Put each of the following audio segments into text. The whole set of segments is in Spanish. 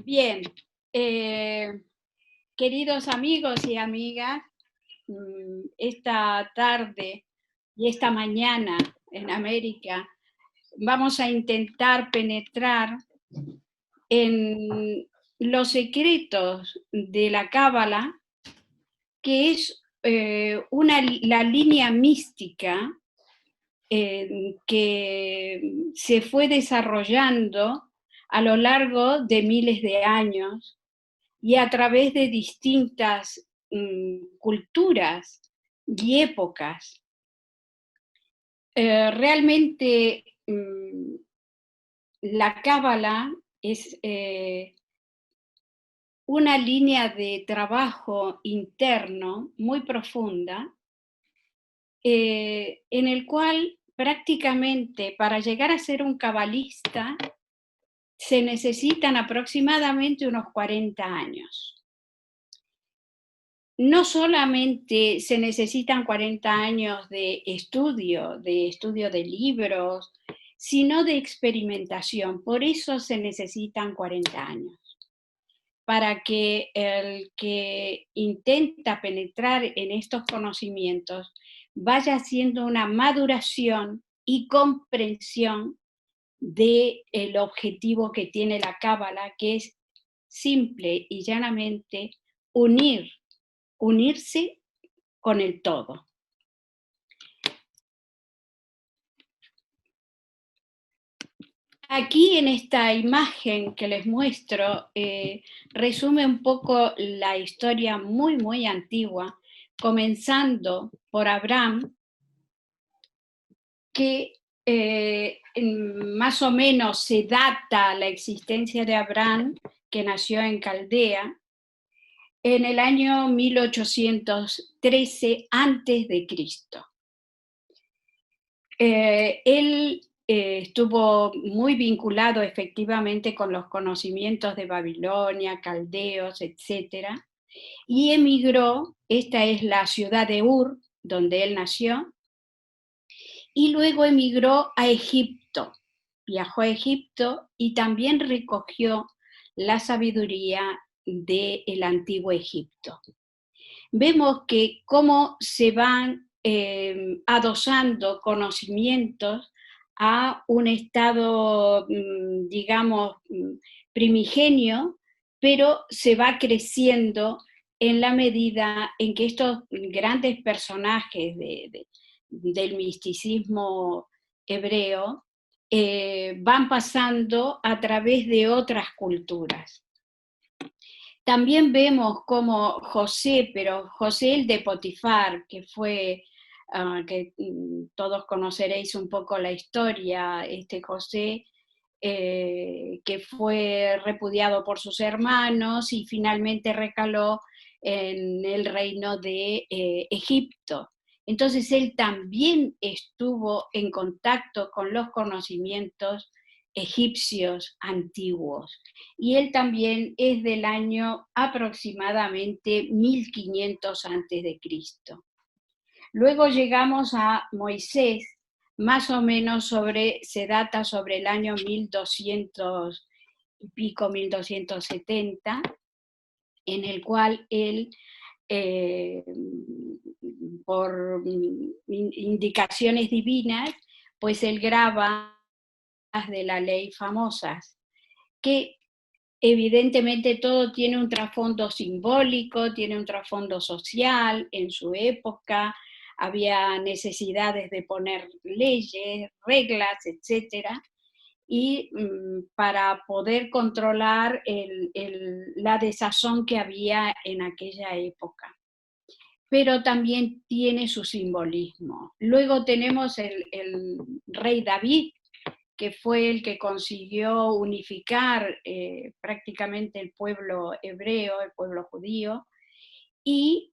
Bien, eh, queridos amigos y amigas, esta tarde y esta mañana en América vamos a intentar penetrar en los secretos de la Cábala, que es la línea mística que se fue desarrollando a lo largo de miles de años y a través de distintas culturas y épocas. Realmente la Cábala es una línea de trabajo interno muy profunda, en el cual prácticamente para llegar a ser un cabalista se necesitan aproximadamente unos 40 años. No solamente se necesitan 40 años de estudio de libros, sino de experimentación. Por eso se necesitan 40 años, para que el que intenta penetrar en estos conocimientos vaya haciendo una maduración y comprensión del objetivo que tiene la Cábala, que es simple y llanamente unirse con el todo. Aquí en esta imagen que les muestro resume un poco la historia muy, muy antigua, comenzando por Abraham, que más o menos se data la existencia de Abraham, que nació en Caldea, en el año 1813 antes de Cristo. Él estuvo muy vinculado efectivamente con los conocimientos de Babilonia, caldeos, etc. Y emigró, esta es la ciudad de Ur, donde él nació, y luego emigró a Egipto. Viajó a Egipto y también recogió la sabiduría del antiguo Egipto. Vemos que cómo se van adosando conocimientos a un estado, digamos, primigenio, pero se va creciendo en la medida en que estos grandes personajes del misticismo hebreo van pasando a través de otras culturas. También vemos como José, pero José el de Potifar, que fue, que todos conoceréis un poco la historia, este José, que fue repudiado por sus hermanos y finalmente recaló en el reino de Egipto. Entonces él también estuvo en contacto con los conocimientos egipcios antiguos. Y él también es del año aproximadamente 1500 antes de Cristo. Luego llegamos a Moisés, más o menos se data sobre el año 1200 y pico, 1270, en el cual él, por indicaciones divinas, pues él graba de la ley famosas, que evidentemente todo tiene un trasfondo simbólico, tiene un trasfondo social. En su época había necesidades de poner leyes, reglas, etcétera, y para poder controlar la desazón que había en aquella época. Pero también tiene su simbolismo. Luego tenemos el rey David, que fue el que consiguió unificar prácticamente el pueblo hebreo, el pueblo judío, y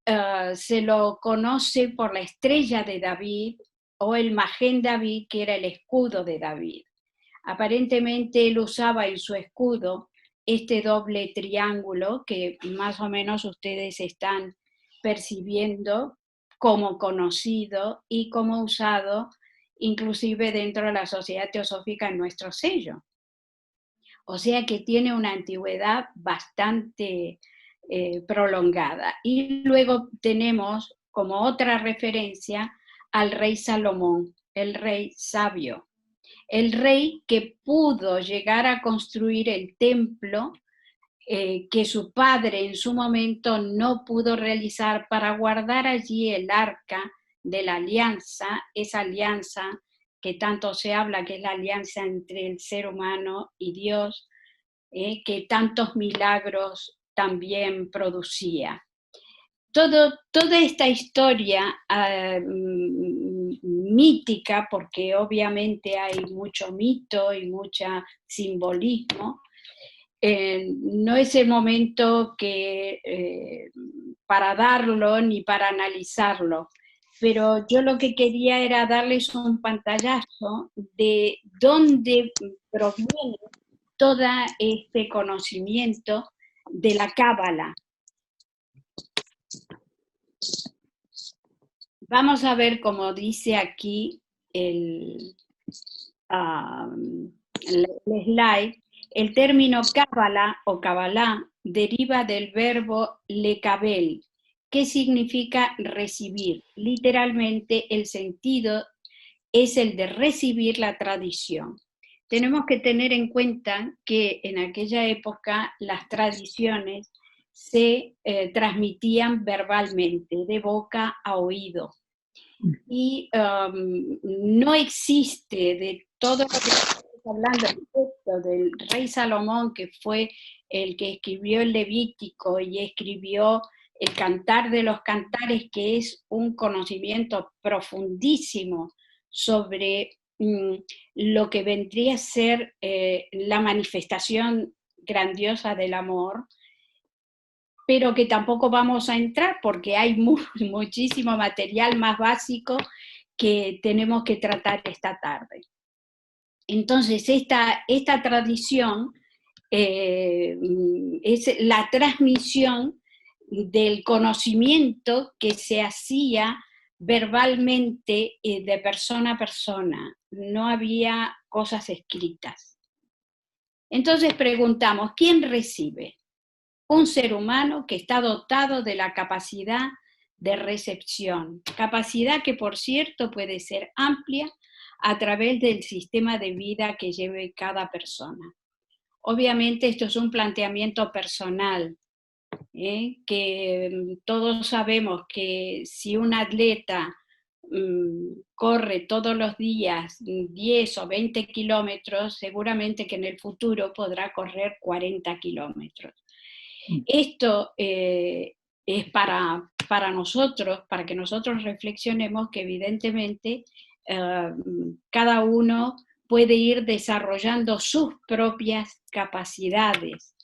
se lo conoce por la estrella de David o el Magén David, que era el escudo de David. Aparentemente él usaba en su escudo este doble triángulo que más o menos ustedes están percibiendo como conocido y como usado inclusive dentro de la Sociedad Teosófica en nuestro sello. O sea que tiene una antigüedad bastante prolongada. Y luego tenemos como otra referencia al rey Salomón, el rey sabio, el rey que pudo llegar a construir el templo que su padre en su momento no pudo realizar para guardar allí el arca de la alianza, esa alianza que tanto se habla, que es la alianza entre el ser humano y Dios, que tantos milagros también producía. Toda esta historia mítica, porque obviamente hay mucho mito y mucho simbolismo, no es el momento para darlo ni para analizarlo, pero yo lo que quería era darles un pantallazo de dónde proviene todo este conocimiento de la Cábala. Vamos a ver, como dice aquí el slide, el término Cábala o Kabbalah deriva del verbo lekabel, que significa recibir. Literalmente el sentido es el de recibir la tradición. Tenemos que tener en cuenta que en aquella época las tradiciones se transmitían verbalmente, de boca a oído. Y no existe de todo lo que estamos hablando, excepto del rey Salomón, que fue el que escribió el Levítico y escribió el Cantar de los Cantares, que es un conocimiento profundísimo sobre lo que vendría a ser la manifestación grandiosa del amor, pero que tampoco vamos a entrar porque hay muchísimo material más básico que tenemos que tratar esta tarde. Entonces, esta tradición es la transmisión del conocimiento que se hacía verbalmente de persona a persona. No había cosas escritas. Entonces preguntamos, ¿quién recibe? Un ser humano que está dotado de la capacidad de recepción, capacidad que por cierto puede ser amplia a través del sistema de vida que lleve cada persona. Obviamente esto es un planteamiento personal, que todos sabemos que si un atleta corre todos los días 10 o 20 kilómetros, seguramente que en el futuro podrá correr 40 kilómetros. Esto es para nosotros, para que nosotros reflexionemos que evidentemente cada uno puede ir desarrollando sus propias capacidades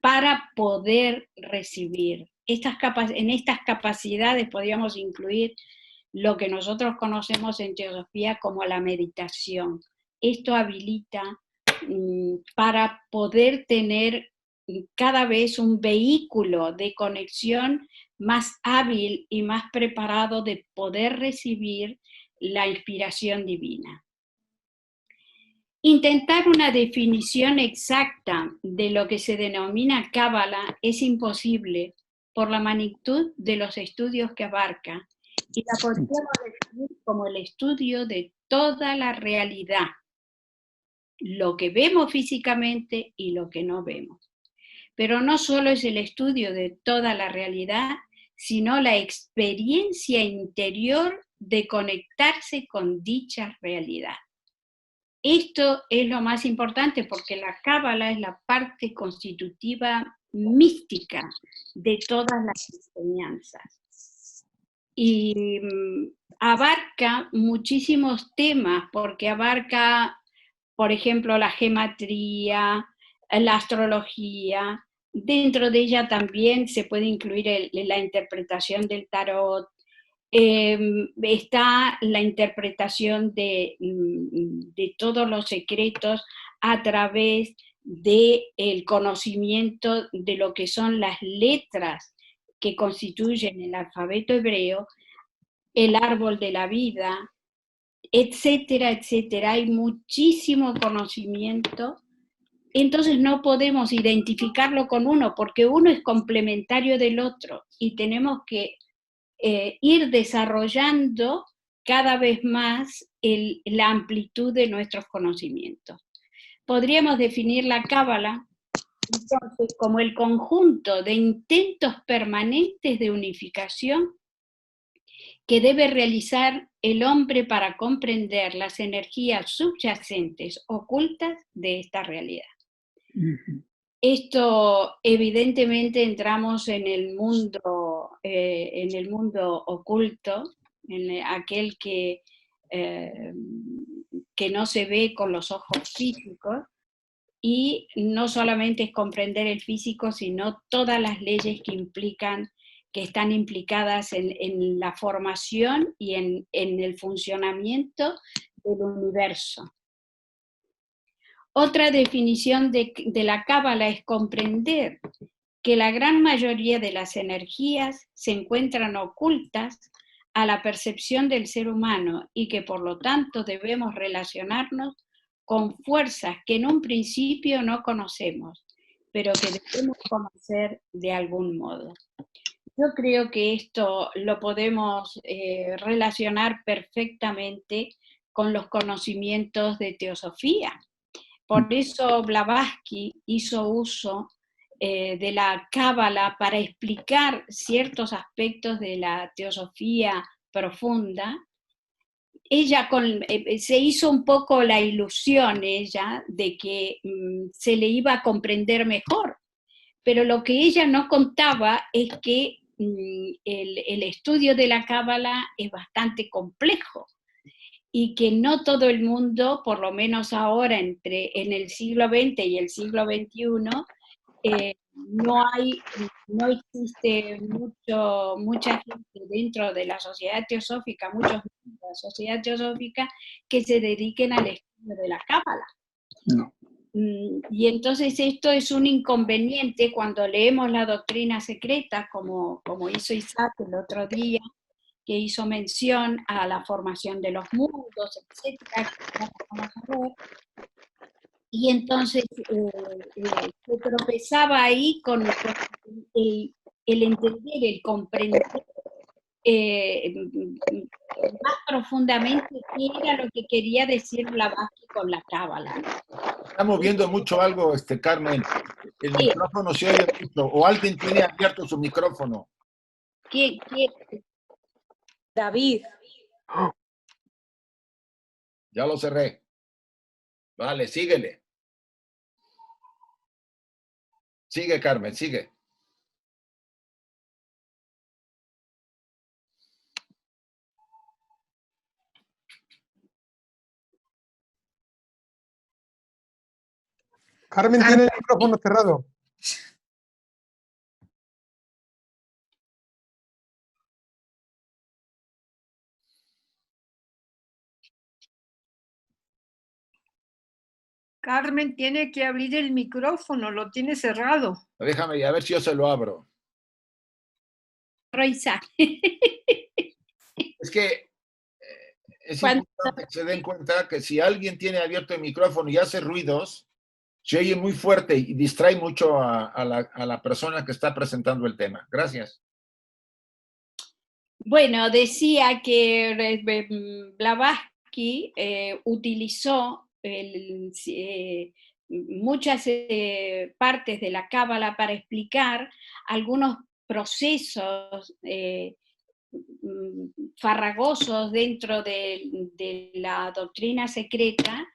para poder recibir. En estas capacidades podríamos incluir lo que nosotros conocemos en teosofía como la meditación. Esto habilita para poder tener cada vez un vehículo de conexión más hábil y más preparado de poder recibir la inspiración divina. Intentar una definición exacta de lo que se denomina Cábala es imposible por la magnitud de los estudios que abarca, y la podríamos definir como el estudio de toda la realidad, lo que vemos físicamente y lo que no vemos. Pero no solo es el estudio de toda la realidad, sino la experiencia interior de conectarse con dicha realidad. Esto es lo más importante porque la Cábala es la parte constitutiva mística de todas las enseñanzas. Y abarca muchísimos temas porque abarca, por ejemplo, la gematría, la astrología. Dentro de ella también se puede incluir la interpretación del tarot. Está la interpretación de todos los secretos a través del conocimiento de lo que son las letras que constituyen el alfabeto hebreo, el árbol de la vida, etcétera, etcétera. Hay muchísimo conocimiento entonces no podemos identificarlo con uno, porque uno es complementario del otro, y tenemos que ir desarrollando cada vez más la amplitud de nuestros conocimientos. Podríamos definir la Cábala entonces como el conjunto de intentos permanentes de unificación que debe realizar el hombre para comprender las energías subyacentes ocultas de esta realidad. Esto, evidentemente, entramos en el mundo oculto, en aquel que no se ve con los ojos físicos, y no solamente es comprender el físico, sino todas las leyes que están implicadas en la formación y en el funcionamiento del universo. Otra definición de la Cábala es comprender que la gran mayoría de las energías se encuentran ocultas a la percepción del ser humano y que por lo tanto debemos relacionarnos con fuerzas que en un principio no conocemos, pero que debemos conocer de algún modo. Yo creo que esto lo podemos relacionar perfectamente con los conocimientos de teosofía. Por eso Blavatsky hizo uso de la Cábala para explicar ciertos aspectos de la teosofía profunda. Ella se hizo un poco la ilusión de que se le iba a comprender mejor, pero lo que ella no contaba es que el estudio de la Cábala es bastante complejo y que no todo el mundo, por lo menos ahora en el siglo XX y el siglo XXI, no existe mucha gente dentro de la sociedad teosófica, muchos miembros de la sociedad teosófica que se dediquen al estudio de la Cábala. No. Y entonces esto es un inconveniente cuando leemos la doctrina secreta, como hizo Isaac el otro día, que hizo mención a la formación de los mundos, etcétera, que ya vamos a ver. Y entonces se tropezaba ahí con el entender, el comprender más profundamente qué era lo que quería decir Blavatsky con la Cábala, ¿no? Está moviendo mucho algo, Carmen. El micrófono se oye mucho. O alguien tiene abierto su micrófono. David. Ya lo cerré. Vale, síguele. Sigue, Carmen, sigue. Carmen tiene el micrófono cerrado. Carmen tiene que abrir el micrófono, lo tiene cerrado. Déjame, a ver si yo se lo abro. Roisa. Es que es importante que se den cuenta que si alguien tiene abierto el micrófono y hace ruidos, se oye muy fuerte y distrae mucho a la persona que está presentando el tema. Gracias. Bueno, decía que Blavatsky utilizó muchas partes de la Cábala para explicar algunos procesos farragosos dentro de la doctrina secreta,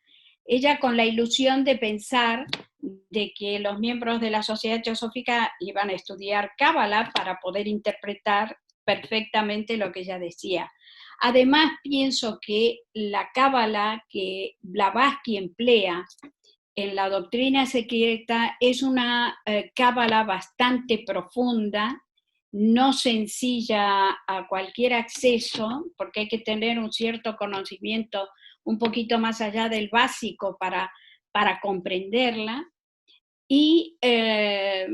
ella con la ilusión de pensar de que los miembros de la Sociedad Teosófica iban a estudiar Cábala para poder interpretar perfectamente lo que ella decía. Además, pienso que la Cábala que Blavatsky emplea en la doctrina secreta es una Cábala bastante profunda, no sencilla a cualquier acceso, porque hay que tener un cierto conocimiento un poquito más allá del básico para comprenderla, y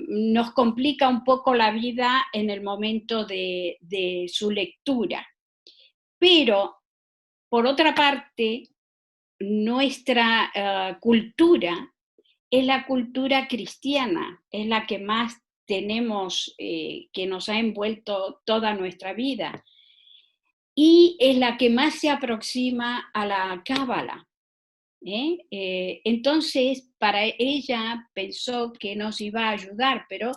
nos complica un poco la vida en el momento de su lectura. Pero, por otra parte, nuestra cultura es la cultura cristiana, es la que más tenemos, que nos ha envuelto toda nuestra vida, y es la que más se aproxima a la Cábala. Entonces, para ella pensó que nos iba a ayudar, pero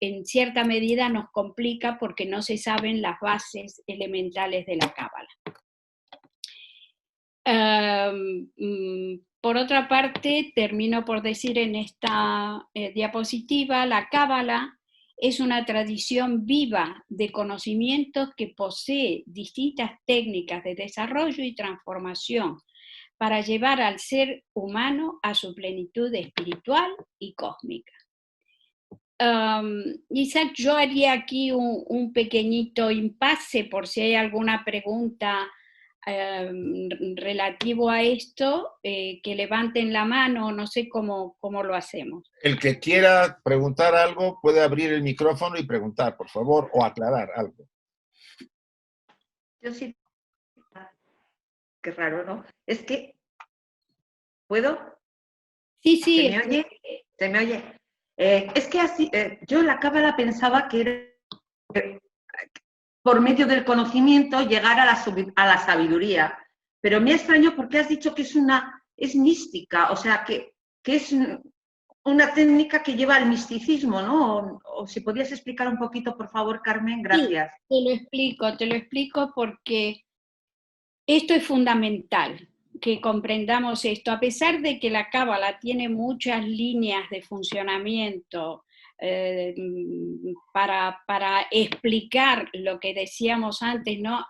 en cierta medida nos complica porque no se saben las bases elementales de la Cábala. Por otra parte, termino por decir en esta diapositiva, la Cábala es una tradición viva de conocimientos que posee distintas técnicas de desarrollo y transformación para llevar al ser humano a su plenitud espiritual y cósmica. Isaac, yo haría aquí un pequeñito impasse por si hay alguna pregunta relativo a esto, que levanten la mano, no sé cómo lo hacemos. El que quiera preguntar algo puede abrir el micrófono y preguntar, por favor, o aclarar algo. Yo sí. Qué raro, ¿no? Es que, ¿puedo? Sí, sí. ¿Se me oye? ¿Se me oye? Es que así, yo la Cábala pensaba que era por medio del conocimiento llegar a la sabiduría, pero me extraño porque has dicho que es mística, o sea, que es una técnica que lleva al misticismo, ¿no? O si podías explicar un poquito, por favor, Carmen, gracias. Sí, te lo explico porque esto es fundamental, que comprendamos esto, a pesar de que la Cábala tiene muchas líneas de funcionamiento para explicar lo que decíamos antes, ¿no?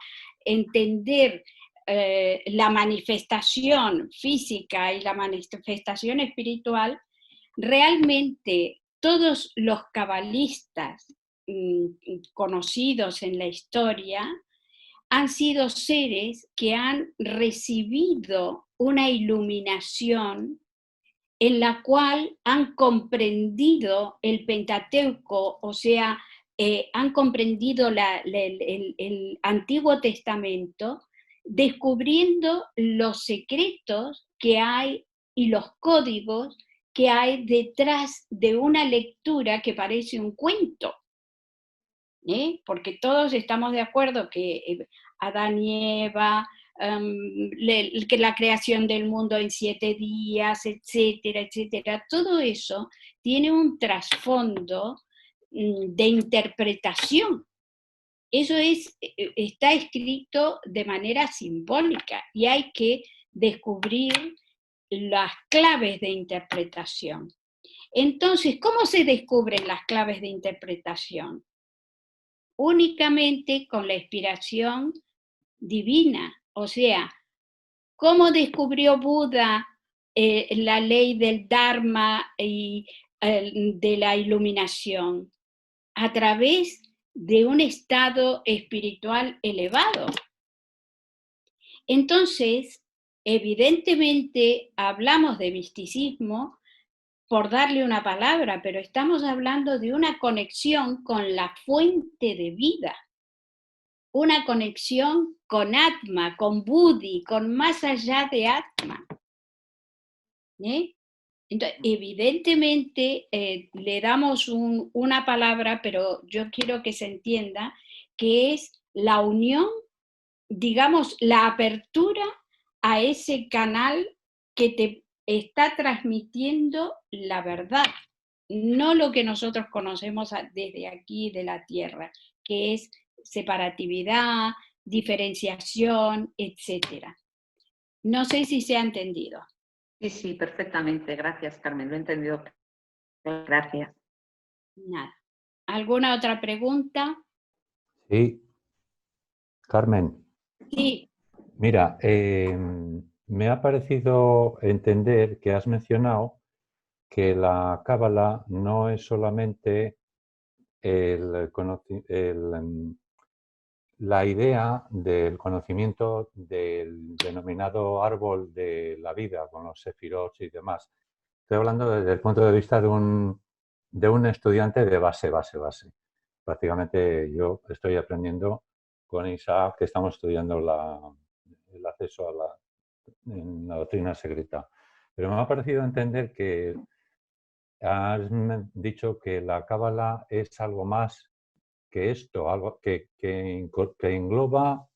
Entender la manifestación física y la manifestación espiritual, realmente todos los cabalistas conocidos en la historia han sido seres que han recibido una iluminación en la cual han comprendido el Pentateuco, o sea, han comprendido el Antiguo Testamento, descubriendo los secretos que hay y los códigos que hay detrás de una lectura que parece un cuento. Porque todos estamos de acuerdo que Adán y Eva, que la creación del mundo en 7 días, etcétera, etcétera, todo eso tiene un trasfondo de interpretación. Eso está escrito de manera simbólica y hay que descubrir las claves de interpretación. Entonces, ¿cómo se descubren las claves de interpretación? Únicamente con la inspiración divina. O sea, ¿cómo descubrió Buda la ley del Dharma y de la iluminación? A través de un estado espiritual elevado. Entonces, evidentemente, hablamos de misticismo por darle una palabra, pero estamos hablando de una conexión con la fuente de vida, una conexión con Atma, con Buddhi, con más allá de Atma. Entonces, evidentemente le damos una palabra, pero yo quiero que se entienda que es la unión, digamos, la apertura a ese canal que te está transmitiendo la verdad, no lo que nosotros conocemos desde aquí de la Tierra, que es separatividad, diferenciación, etc. No sé si se ha entendido. Sí, sí, perfectamente. Gracias, Carmen, lo he entendido. Gracias. Nada. ¿Alguna otra pregunta? Sí. Carmen. Sí. Mira, me ha parecido entender que has mencionado que la Cábala no es solamente la idea del conocimiento del denominado árbol de la vida, con los sefirot y demás. Estoy hablando desde el punto de vista de un estudiante de base. Prácticamente yo estoy aprendiendo con Isaac, que estamos estudiando el acceso en la doctrina secreta. Pero me ha parecido entender que has dicho que la cábala es algo más que esto, algo que engloba,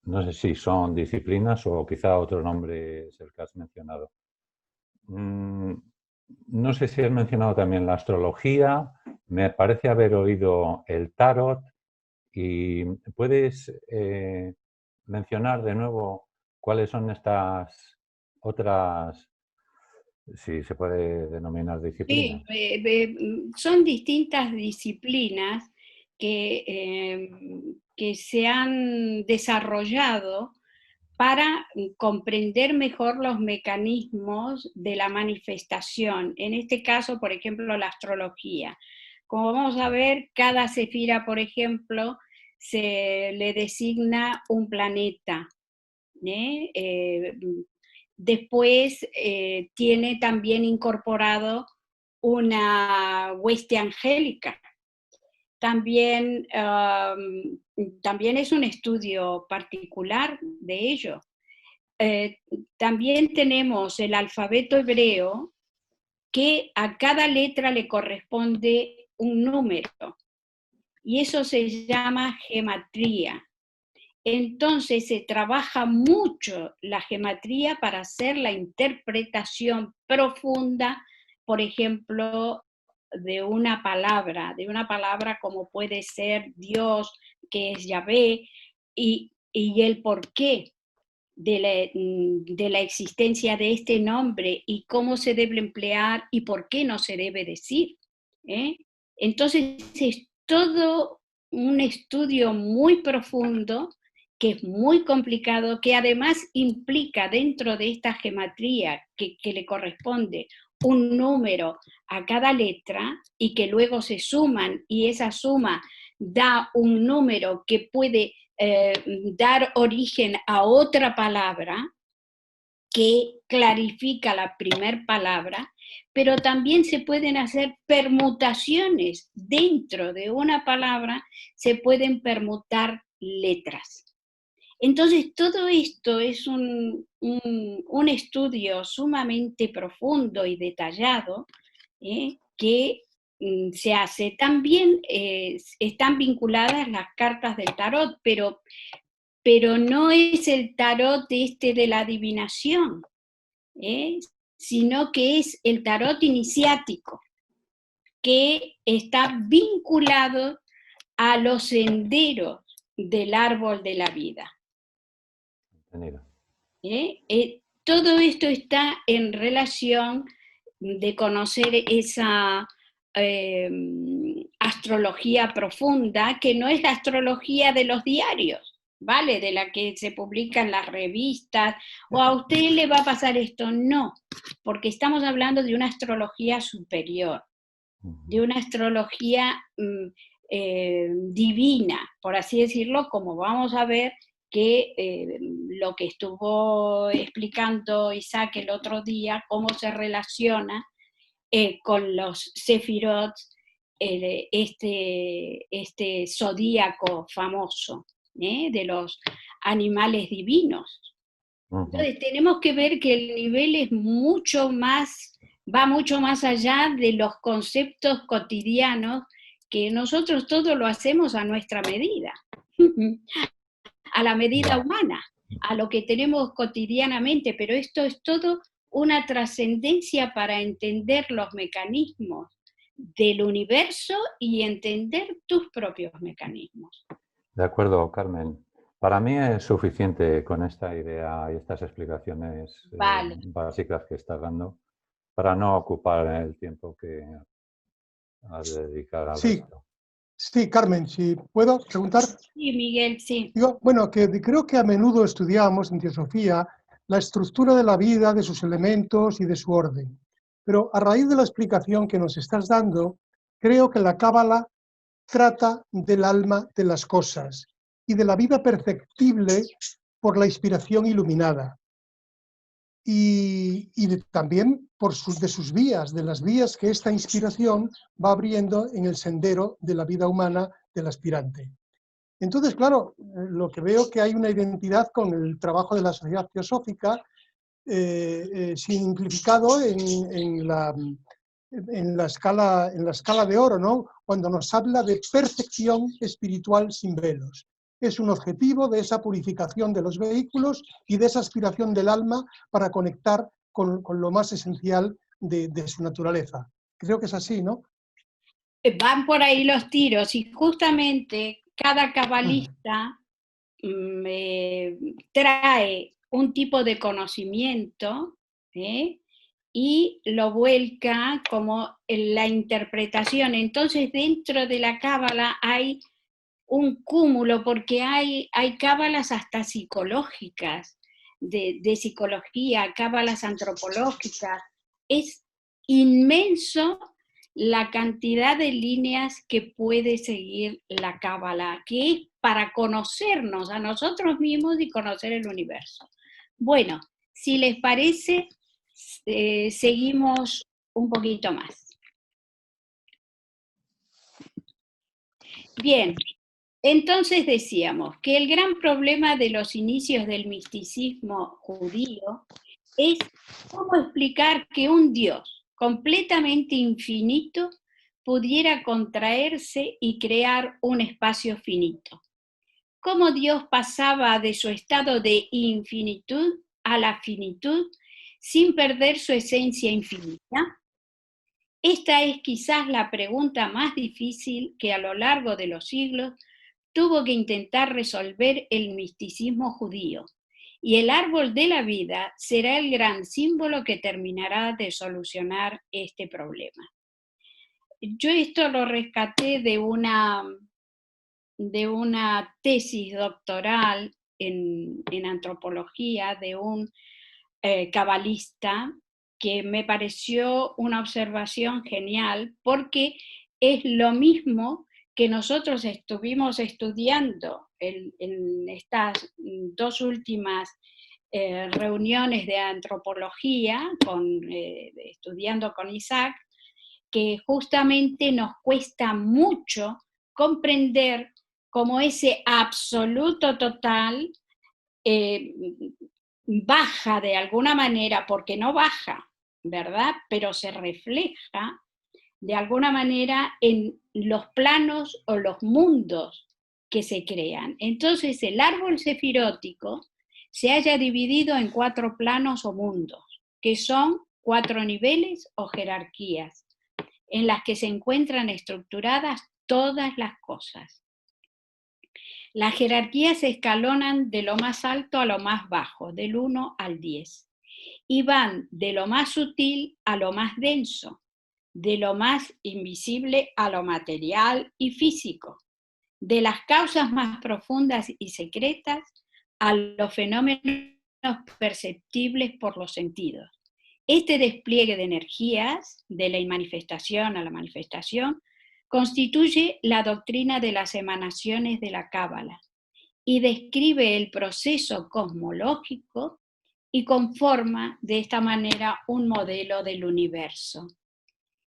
no sé si son disciplinas o quizá otro nombre es el que has mencionado. No sé si has mencionado también la astrología, me parece haber oído el tarot, y ¿puedes mencionar de nuevo cuáles son estas otras, si se puede denominar disciplinas? Sí, son distintas disciplinas que se han desarrollado para comprender mejor los mecanismos de la manifestación. En este caso, por ejemplo, la astrología. Como vamos a ver, cada sefira, por ejemplo, se le designa un planeta. Después tiene también incorporado una hueste angélica. También es un estudio particular de ello. También tenemos el alfabeto hebreo, que a cada letra le corresponde un número, y eso se llama gematría. Entonces se trabaja mucho la gematría para hacer la interpretación profunda, por ejemplo, de una palabra como puede ser Dios, que es Yahvé, y el porqué de la existencia de este nombre y cómo se debe emplear y por qué no se debe decir. Entonces es todo un estudio muy profundo, que es muy complicado, que además implica dentro de esta gematría que le corresponde un número a cada letra y que luego se suman, y esa suma da un número que puede dar origen a otra palabra que clarifica la primer palabra, pero también se pueden hacer permutaciones. Dentro de una palabra se pueden permutar letras. Entonces, todo esto es un estudio sumamente profundo y detallado que se hace. También están vinculadas las cartas del tarot, pero no es el tarot de la adivinación, sino que es el tarot iniciático, que está vinculado a los senderos del árbol de la vida. Todo esto está en relación de conocer esa astrología profunda, que no es la astrología de los diarios, ¿vale? De la que se publica en las revistas, o a usted le va a pasar esto. No, porque estamos hablando de una astrología superior, de una astrología divina, por así decirlo, como vamos a ver que lo que estuvo explicando Isaac el otro día, cómo se relaciona con los sefirot, este zodíaco famoso de los animales divinos. Entonces tenemos que ver que el nivel es va mucho más allá de los conceptos cotidianos, que nosotros todo lo hacemos a nuestra medida, a la medida humana, a lo que tenemos cotidianamente, pero esto es todo una trascendencia para entender los mecanismos del universo y entender tus propios mecanismos. De acuerdo, Carmen. Para mí es suficiente con esta idea y estas explicaciones básicas que estás dando, para no ocupar el tiempo que has de dedicar al resto. Sí, Carmen, si puedo preguntar. Sí, Miguel, sí. Digo, bueno, que creo que a menudo estudiamos en teosofía la estructura de la vida, de sus elementos y de su orden. Pero a raíz de la explicación que nos estás dando, creo que la Cábala trata del alma de las cosas y de la vida perceptible por la inspiración iluminada. Y también de sus vías, de las vías que esta inspiración va abriendo en el sendero de la vida humana del aspirante. Entonces, claro, lo que veo que hay una identidad con el trabajo de la Sociedad Teosófica, simplificado en en la escala de oro, ¿no? Cuando nos habla de perfección espiritual sin velos. Es un objetivo de esa purificación de los vehículos y de esa aspiración del alma para conectar con lo más esencial de su naturaleza. Creo que es así, ¿no? Van por ahí los tiros y justamente cada cabalista trae un tipo de conocimiento y lo vuelca como en la interpretación. Entonces dentro de la cábala hay un cúmulo, porque hay cábalas hasta psicológicas, de psicología, cábalas antropológicas. Es inmenso la cantidad de líneas que puede seguir la cábala, que es para conocernos a nosotros mismos y conocer el universo. Bueno, si les parece, seguimos un poquito más. Bien, entonces decíamos que el gran problema de los inicios del misticismo judío es cómo explicar que un Dios completamente infinito pudiera contraerse y crear un espacio finito. Cómo Dios pasaba de su estado de infinitud a la finitud sin perder su esencia infinita. Esta es quizás la pregunta más difícil que a lo largo de los siglos tuvo que intentar resolver el misticismo judío, y el árbol de la vida será el gran símbolo que terminará de solucionar este problema. Yo esto lo rescaté de una tesis doctoral en antropología de un cabalista que me pareció una observación genial, porque es lo mismo que nosotros estuvimos estudiando en estas dos últimas reuniones de antropología, estudiando con Isaac, que justamente nos cuesta mucho comprender cómo ese absoluto total baja de alguna manera, porque no baja, ¿verdad? Pero se refleja de alguna manera en los planos o los mundos que se crean. Entonces el árbol sefirótico se haya dividido en 4 planos o mundos, que son 4 niveles o jerarquías, en las que se encuentran estructuradas todas las cosas. Las jerarquías se escalonan de lo más alto a lo más bajo, del 1 al 10, y van de lo más sutil a lo más denso, de lo más invisible a lo material y físico, de las causas más profundas y secretas a los fenómenos perceptibles por los sentidos. Este despliegue de energías, de la inmanifestación a la manifestación, constituye la doctrina de las emanaciones de la Cábala y describe el proceso cosmológico y conforma de esta manera un modelo del universo.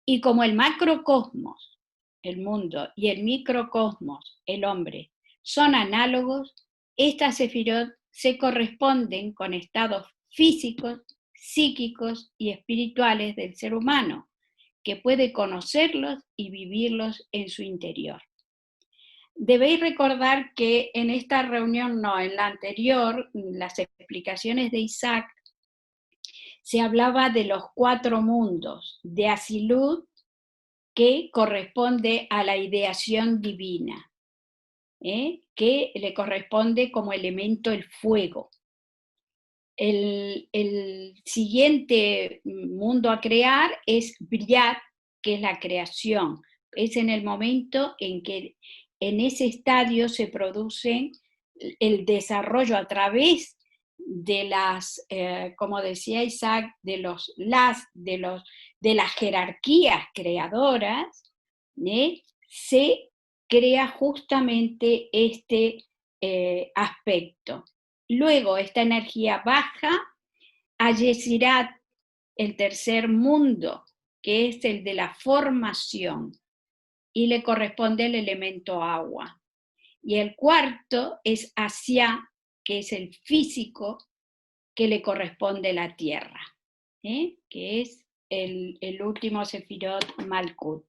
Y como el macrocosmos, el mundo, y el microcosmos, el hombre, son análogos, estas sefirot se corresponden con estados físicos, psíquicos y espirituales del ser humano, que puede conocerlos y vivirlos en su interior. Debéis recordar que en esta reunión, no, en la anterior, las explicaciones de Isaac, se hablaba de los 4 mundos, de Asilut, que corresponde a la ideación divina, que le corresponde como elemento el fuego. El siguiente mundo a crear es Briat, que es la creación. Es en el momento en que en ese estadio se produce el desarrollo a través de las, como decía Isaac, de las jerarquías creadoras, se crea justamente este aspecto. Luego esta energía baja a Yesirat, el tercer mundo, que es el de la formación, y le corresponde el elemento agua. Y el cuarto es Asia, que es el físico, que le corresponde la tierra, que es el último Sefirot Malkut.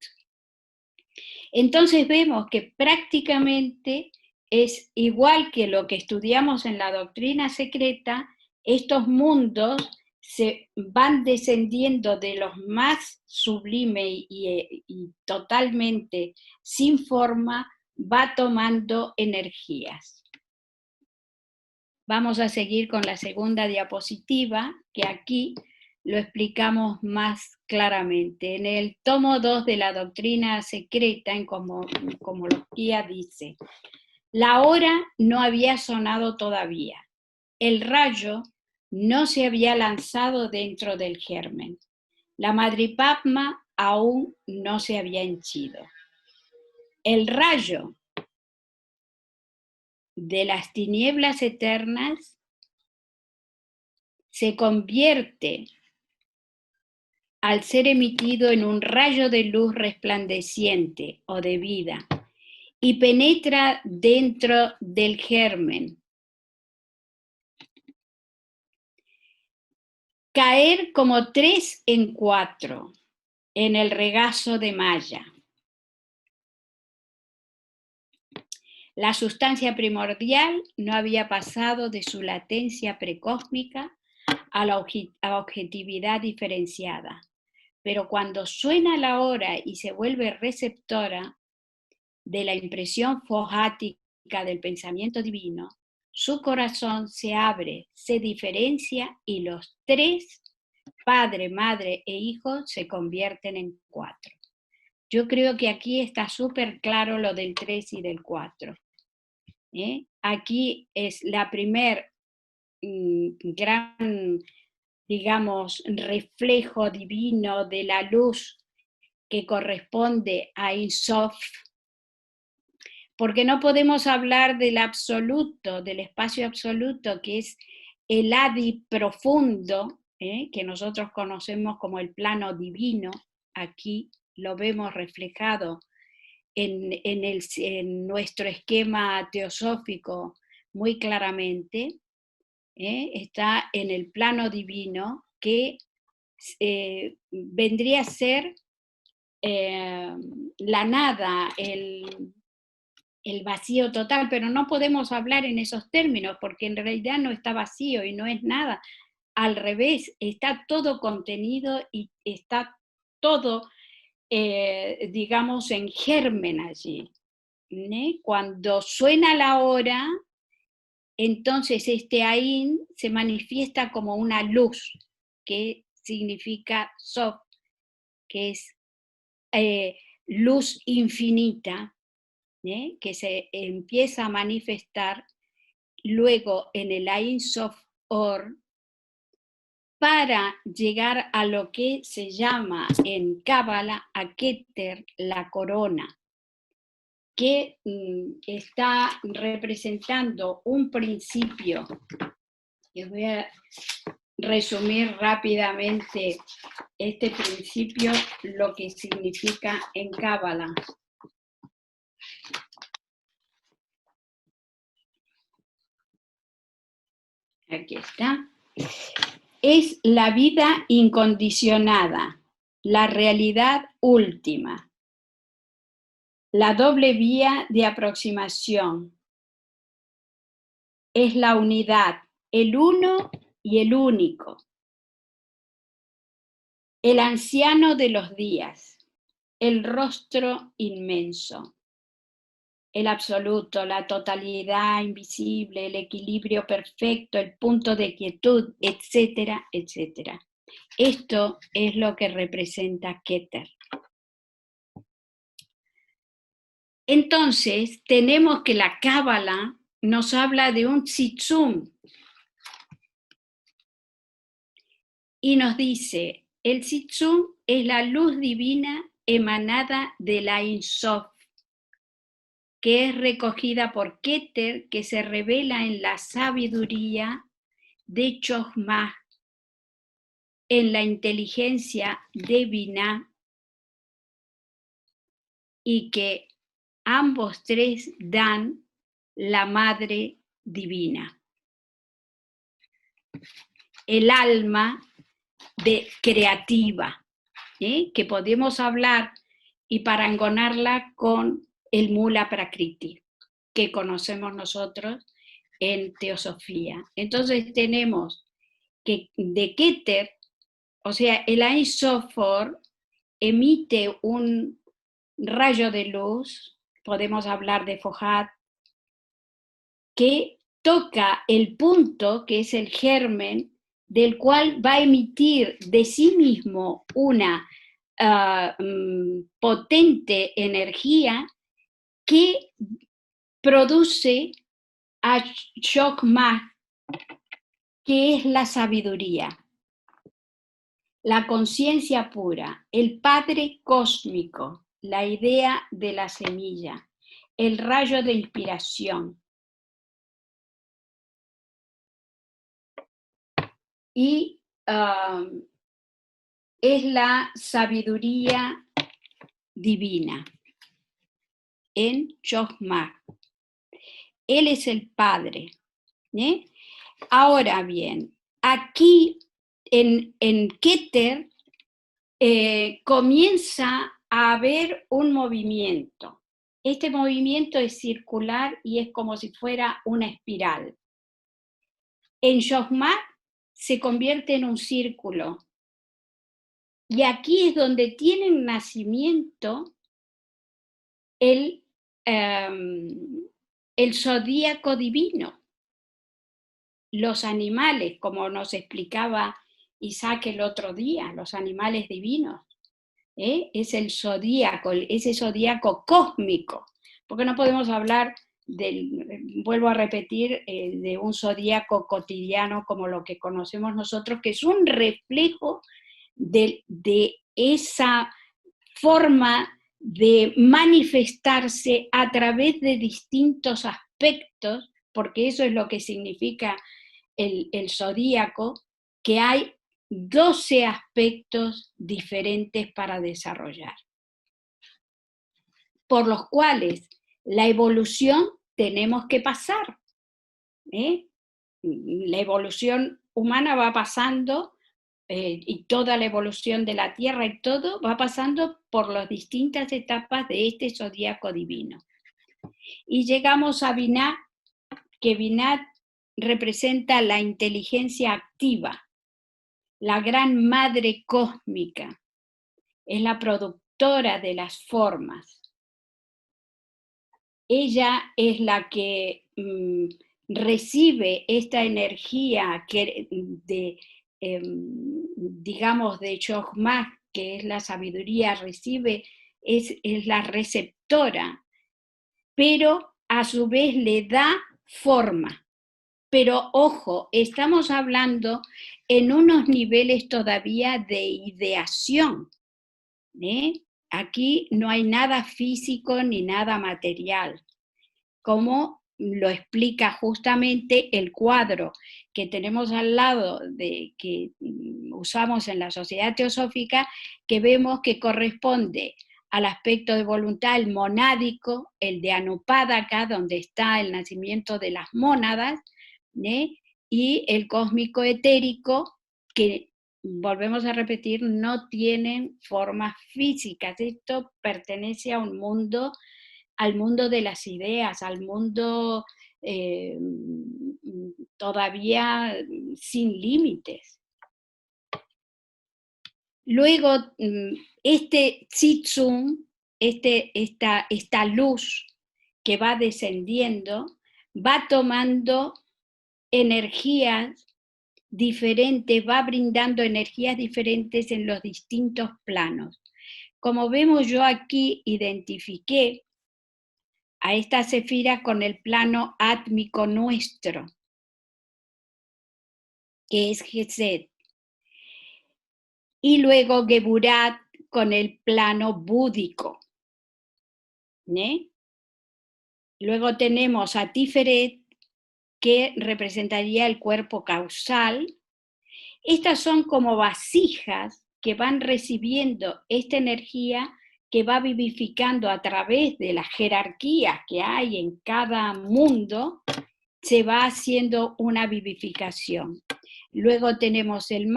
Entonces vemos que prácticamente es igual que lo que estudiamos en la doctrina secreta, estos mundos se van descendiendo de los más sublimes y totalmente sin forma, va tomando energías. Vamos a seguir con la segunda diapositiva, que aquí lo explicamos más claramente. En el tomo 2 de la doctrina secreta, en Cosmología, dice: la hora no había sonado todavía, el rayo no se había lanzado dentro del germen, la madripalma aún no se había henchido. El rayo de las tinieblas eternas se convierte al ser emitido en un rayo de luz resplandeciente o de vida y penetra dentro del germen. Caer como 3 en 4 en el regazo de Maya. La sustancia primordial no había pasado de su latencia precósmica a la objetividad diferenciada, pero cuando suena la hora y se vuelve receptora de la impresión fojática del pensamiento divino, su corazón se abre, se diferencia y los 3, padre, madre e hijo, se convierten en 4. Yo creo que aquí está súper claro lo del 3 y del 4. Aquí es la primer gran, digamos, reflejo divino de la luz que corresponde a Ein Sof, porque no podemos hablar del absoluto, del espacio absoluto, que es el Adi profundo, que nosotros conocemos como el plano divino. Aquí lo vemos reflejado en nuestro esquema teosófico muy claramente. Está en el plano divino, que vendría a ser la nada, el vacío total, pero no podemos hablar en esos términos, porque en realidad no está vacío y no es nada. Al revés, está todo contenido y está todo, digamos, en germen allí. Cuando suena la hora, entonces este Ain se manifiesta como una luz, que significa Sof, que es luz infinita, que se empieza a manifestar luego en el Ein Sof Or, para llegar a lo que se llama en Cábala, a Keter, la corona, que está representando un principio. Les voy a resumir rápidamente este principio, lo que significa en Cábala. Aquí está. Es la vida incondicionada, la realidad última, la doble vía de aproximación. Es la unidad, el uno y el único. El anciano de los días, el rostro inmenso. El absoluto, la totalidad invisible, el equilibrio perfecto, el punto de quietud, etcétera, etcétera. Esto es lo que representa Keter. Entonces, tenemos que la Cábala nos habla de un tzitzum y nos dice: el tzitzum es la luz divina emanada de la Ein Sof, que es recogida por Keter, que se revela en la sabiduría de Chokhmah, en la inteligencia de Binah, y que ambos 3 dan la madre divina. El alma creativa, que podemos hablar y parangonarla con el Mula Prakriti, que conocemos nosotros en teosofía. Entonces tenemos que de Keter, o sea, el Ein Sof emite un rayo de luz, podemos hablar de Fohat, que toca el punto, que es el germen, del cual va a emitir de sí mismo una potente energía que produce a Chokmah, que es la sabiduría, la conciencia pura, el Padre cósmico, la idea de la semilla, el rayo de inspiración. Y es la sabiduría divina en Chokmah. Él es el Padre. Ahora bien, aquí en Keter comienza a haber un movimiento. Este movimiento es circular y es como si fuera una espiral. En Chokmah se convierte en un círculo. Y aquí es donde tiene nacimiento el zodíaco divino. Los animales, como nos explicaba Isaac el otro día, los animales divinos, es el zodíaco, ese zodíaco cósmico, porque no podemos hablar vuelvo a repetir, de un zodíaco cotidiano como lo que conocemos nosotros, que es un reflejo de esa forma de manifestarse a través de distintos aspectos, porque eso es lo que significa el zodíaco, que hay 12 aspectos diferentes para desarrollar, por los cuales la evolución tenemos que pasar. La evolución humana va pasando, y toda la evolución de la Tierra y todo va pasando por las distintas etapas de este zodíaco divino. Y llegamos a Binah, que Binah representa la inteligencia activa, la gran madre cósmica, es la productora de las formas. Ella es la que recibe esta energía digamos, de Chokmah, que es la sabiduría, recibe, es la receptora, pero a su vez le da forma. Pero ojo, estamos hablando en unos niveles todavía de ideación. Aquí no hay nada físico ni nada material, como lo explica justamente el cuadro que tenemos al lado, que usamos en la Sociedad Teosófica, que vemos que corresponde al aspecto de voluntad, el monádico, el de Anupadaka, donde está el nacimiento de las mónadas, y el cósmico etérico, que, volvemos a repetir, no tienen formas físicas. Esto pertenece a un mundo, al mundo de las ideas, al mundo todavía sin límites. Luego, este Tzitsum, esta luz que va descendiendo, va tomando energías diferentes, va brindando energías diferentes en los distintos planos. Como vemos, yo aquí identifiqué a esta sefira con el plano átmico nuestro, que es Gesed. Y luego Geburat con el plano búdico. Luego tenemos a Tiferet, que representaría el cuerpo causal. Estas son como vasijas que van recibiendo esta energía que va vivificando a través de las jerarquías que hay en cada mundo, se va haciendo una vivificación. Luego tenemos el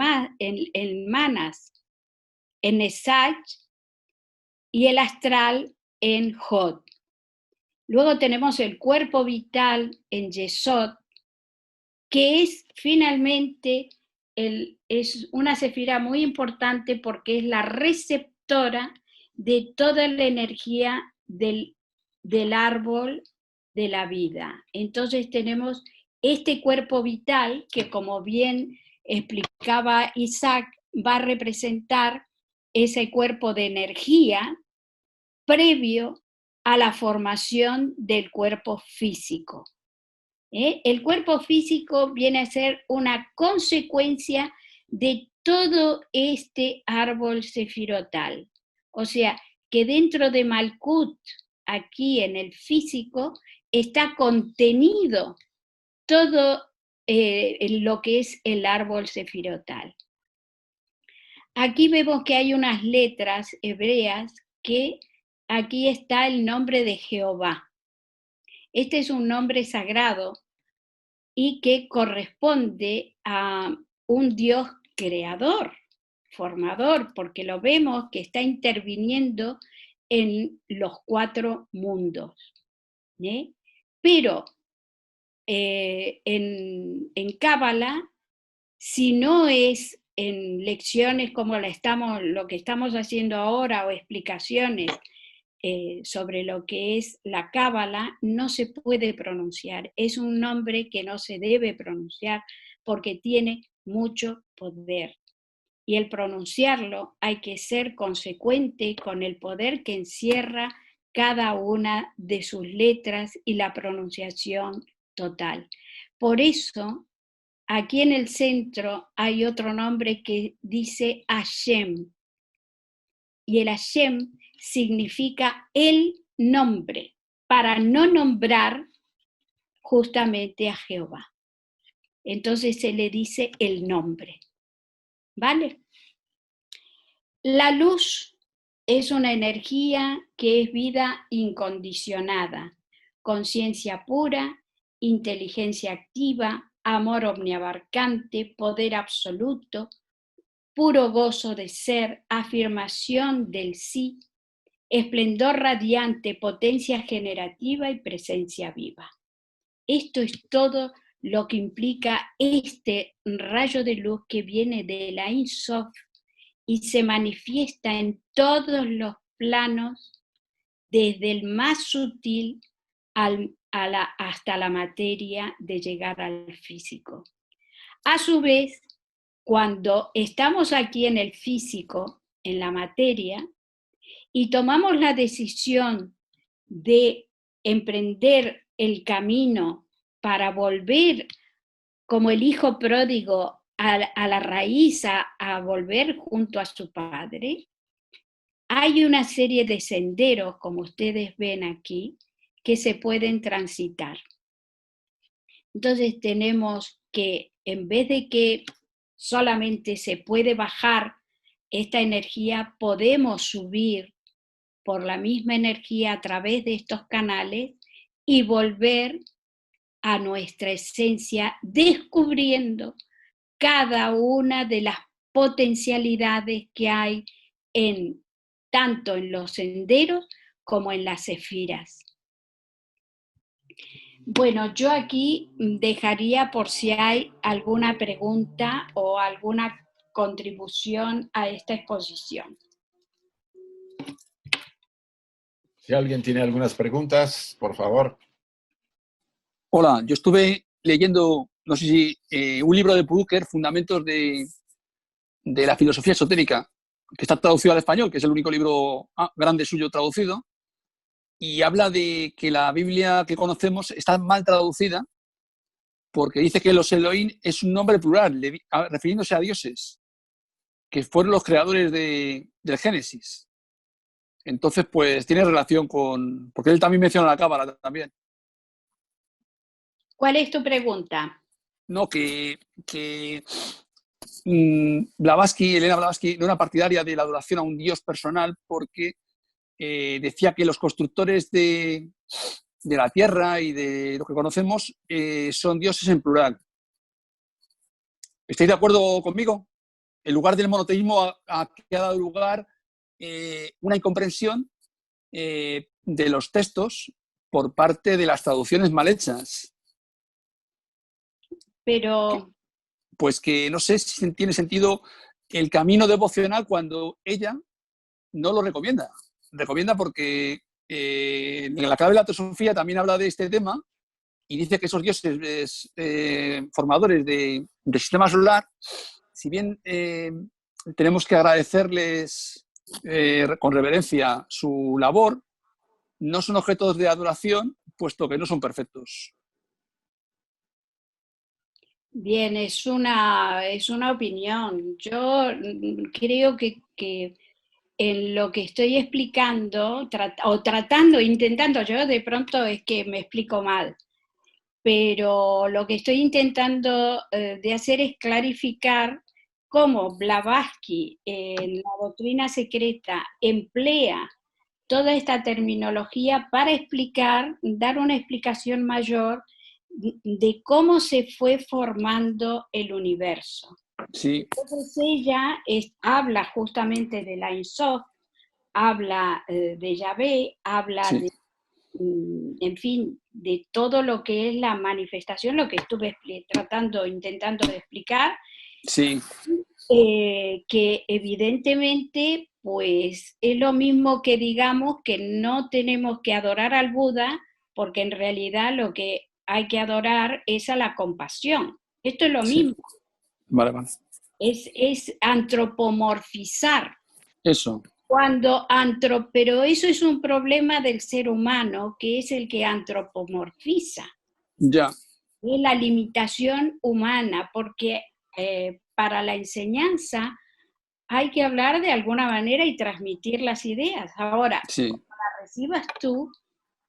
manas, en Nesach y el astral en Hod. Luego tenemos el cuerpo vital en Yesod, que es finalmente es una sefira muy importante porque es la receptora de toda la energía del árbol de la vida. Entonces tenemos este cuerpo vital que, como bien explicaba Isaac, va a representar ese cuerpo de energía previo a la formación del cuerpo físico. El cuerpo físico viene a ser una consecuencia de todo este árbol sefirotal. O sea, que dentro de Malkut, aquí en el físico, está contenido todo lo que es el árbol sefirotal. Aquí vemos que hay unas letras hebreas que aquí está el nombre de Jehová. Este es un nombre sagrado y que corresponde a un Dios creador, formador, porque lo vemos que está interviniendo en los 4 mundos. Pero en Cábala, si no es en lecciones como lo que estamos haciendo ahora o explicaciones sobre lo que es la Cábala, no se puede pronunciar. Es un nombre que no se debe pronunciar porque tiene mucho poder. Y el pronunciarlo hay que ser consecuente con el poder que encierra cada una de sus letras y la pronunciación total. Por eso, aquí en el centro hay otro nombre que dice Hashem. Y el Hashem significa el nombre, para no nombrar justamente a Jehová. Entonces se le dice el nombre. ¿Vale? La luz es una energía que es vida incondicionada, conciencia pura, inteligencia activa, amor omniabarcante, poder absoluto, puro gozo de ser, afirmación del sí, esplendor radiante, potencia generativa y presencia viva. Esto es todo lo que implica este rayo de luz que viene de la Ein Sof y se manifiesta en todos los planos, desde el más sutil hasta la materia, de llegar al físico. A su vez, cuando estamos aquí en el físico, en la materia, y tomamos la decisión de emprender el camino para volver como el hijo pródigo a la raíz, a volver junto a su padre, hay una serie de senderos, como ustedes ven aquí, que se pueden transitar. Entonces tenemos que, en vez de que solamente se puede bajar esta energía, podemos subir por la misma energía a través de estos canales y volver a nuestra esencia, descubriendo cada una de las potencialidades que hay tanto en los senderos como en las sefiras. Bueno, yo aquí dejaría por si hay alguna pregunta o alguna contribución a esta exposición. Si alguien tiene algunas preguntas, por favor. Hola, yo estuve leyendo, no sé si un libro de Brucker, Fundamentos de la Filosofía Esotérica, que está traducido al español, que es el único libro grande suyo traducido, y habla de que la Biblia que conocemos está mal traducida porque dice que los Elohim es un nombre plural, refiriéndose a dioses, que fueron los creadores del Génesis. Entonces, pues tiene relación con... Porque él también menciona la Cábala también. ¿Cuál es tu pregunta? No, que Blavatsky, Elena Blavatsky, no era partidaria de la adoración a un dios personal porque decía que los constructores de la Tierra y de lo que conocemos son dioses en plural. ¿Estáis de acuerdo conmigo? en lugar del monoteísmo que ha dado lugar una incomprensión de los textos por parte de las traducciones mal hechas. Pero... Pues que no sé si tiene sentido el camino devocional cuando ella no lo recomienda. Recomienda porque en la clave de la teosofía también habla de este tema y dice que esos dioses formadores del sistema solar, si bien tenemos que agradecerles con reverencia su labor, no son objetos de adoración, puesto que no son perfectos. Bien, es una opinión. Yo creo que en lo que estoy explicando, intentando, yo de pronto es que me explico mal, pero lo que estoy intentando de hacer es clarificar cómo Blavatsky en la doctrina secreta emplea toda esta terminología para dar una explicación mayor de cómo se fue formando el universo. Sí. Entonces ella habla justamente de la Ein Sof, habla de Yahvé, habla Sí. de, en fin, de todo lo que es la manifestación, lo que estuve intentando de explicar, Sí. que evidentemente pues es lo mismo que digamos que no tenemos que adorar al Buda, porque en realidad lo que hay que adorar es a la compasión. Esto es lo mismo. Vale, vale. Es antropomorfizar. Eso. Pero eso es un problema del ser humano, que es el que antropomorfiza. Ya. Es la limitación humana, porque para la enseñanza hay que hablar de alguna manera y transmitir las ideas. Ahora, sí. cuando las recibas tú,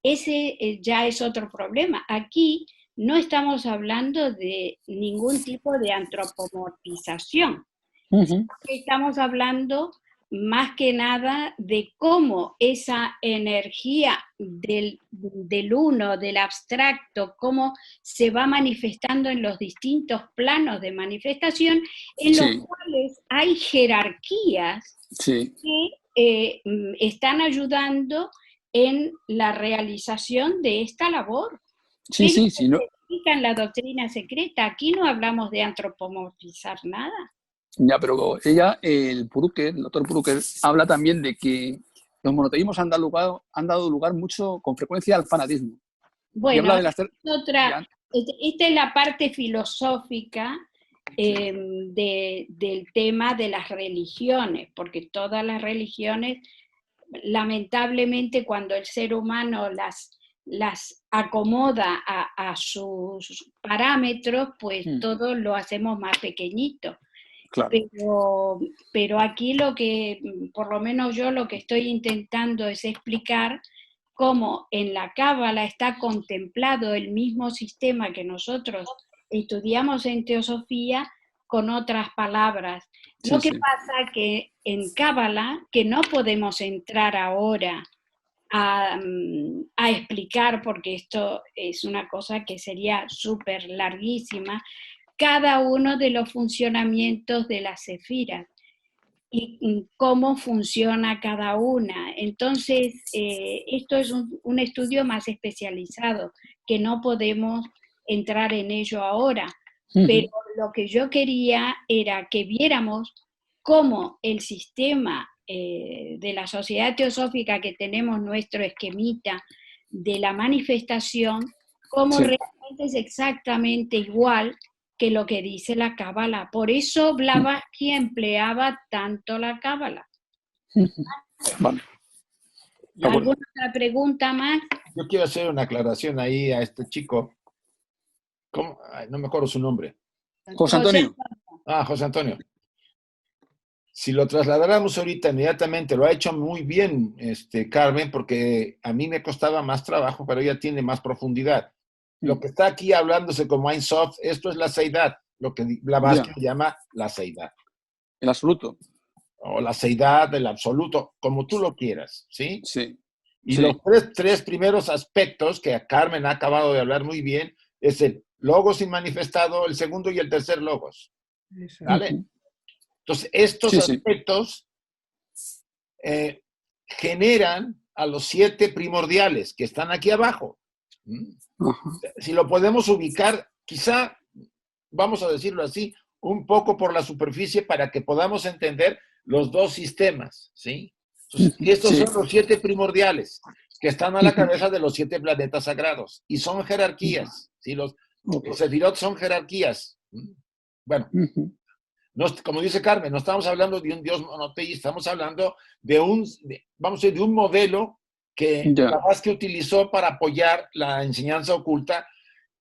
ese ya es otro problema. Aquí no estamos hablando de ningún tipo de antropomorfización. Uh-huh. Estamos hablando más que nada de cómo esa energía del uno, del abstracto, cómo se va manifestando en los distintos planos de manifestación, en Sí. los cuales hay jerarquías Sí. que están ayudando en la realización de esta labor. Sí, sí, sí. No. En la doctrina secreta, aquí no hablamos de antropomorfizar nada. Ya, pero ella, el doctor Purucker, habla también de que los monoteísmos han dado lugar mucho, con frecuencia, al fanatismo. Bueno, esta es la parte filosófica del tema de las religiones, porque todas las religiones, lamentablemente, cuando el ser humano las acomoda a sus parámetros, pues todo lo hacemos más pequeñito. Claro. Pero aquí por lo menos yo lo que estoy intentando es explicar cómo en la Cábala está contemplado el mismo sistema que nosotros estudiamos en teosofía con otras palabras. Sí, Lo que sí. pasa que en Cábala, que no podemos entrar ahora a explicar, porque esto es una cosa que sería súper larguísima, cada uno de los funcionamientos de las sefiras y cómo funciona cada una. Entonces, esto es un estudio más especializado, que no podemos entrar en ello ahora, pero lo que yo quería era que viéramos cómo el sistema de la sociedad teosófica que tenemos, nuestro esquemita de la manifestación, cómo Sí. realmente es exactamente igual que lo que dice la Cábala. Por eso Blavatsky empleaba tanto la Cábala. Vale. ¿Alguna otra pregunta más? Yo quiero hacer una aclaración ahí a este chico. ¿Cómo? Ay, no me acuerdo su nombre. José Antonio. José Antonio. Si lo trasladáramos ahorita inmediatamente, lo ha hecho muy bien Carmen, porque a mí me costaba más trabajo, pero ella tiene más profundidad. Lo que está aquí hablándose como Ein Sof, esto es la seidad, lo que Blavatsky llama la seidad. El absoluto. O la seidad del absoluto, como tú lo quieras, ¿sí? Sí. Y sí. los tres primeros aspectos que Carmen ha acabado de hablar muy bien, es el logos inmanifestado, el segundo y el tercer logos. ¿Vale? Entonces, estos Sí, sí. aspectos generan a los 7 primordiales que están aquí abajo. Ajá. Si lo podemos ubicar, quizá, vamos a decirlo así, un poco por la superficie para que podamos entender los dos sistemas, ¿sí? Entonces, estos Sí. son los 7 primordiales que están a la cabeza de los 7 planetas sagrados y son jerarquías, ¿sí? Los sefirot son jerarquías. Bueno, no, como dice Carmen, no estamos hablando de un Dios monoteísta, estamos hablando de vamos a decir, de un modelo que que utilizó para apoyar la enseñanza oculta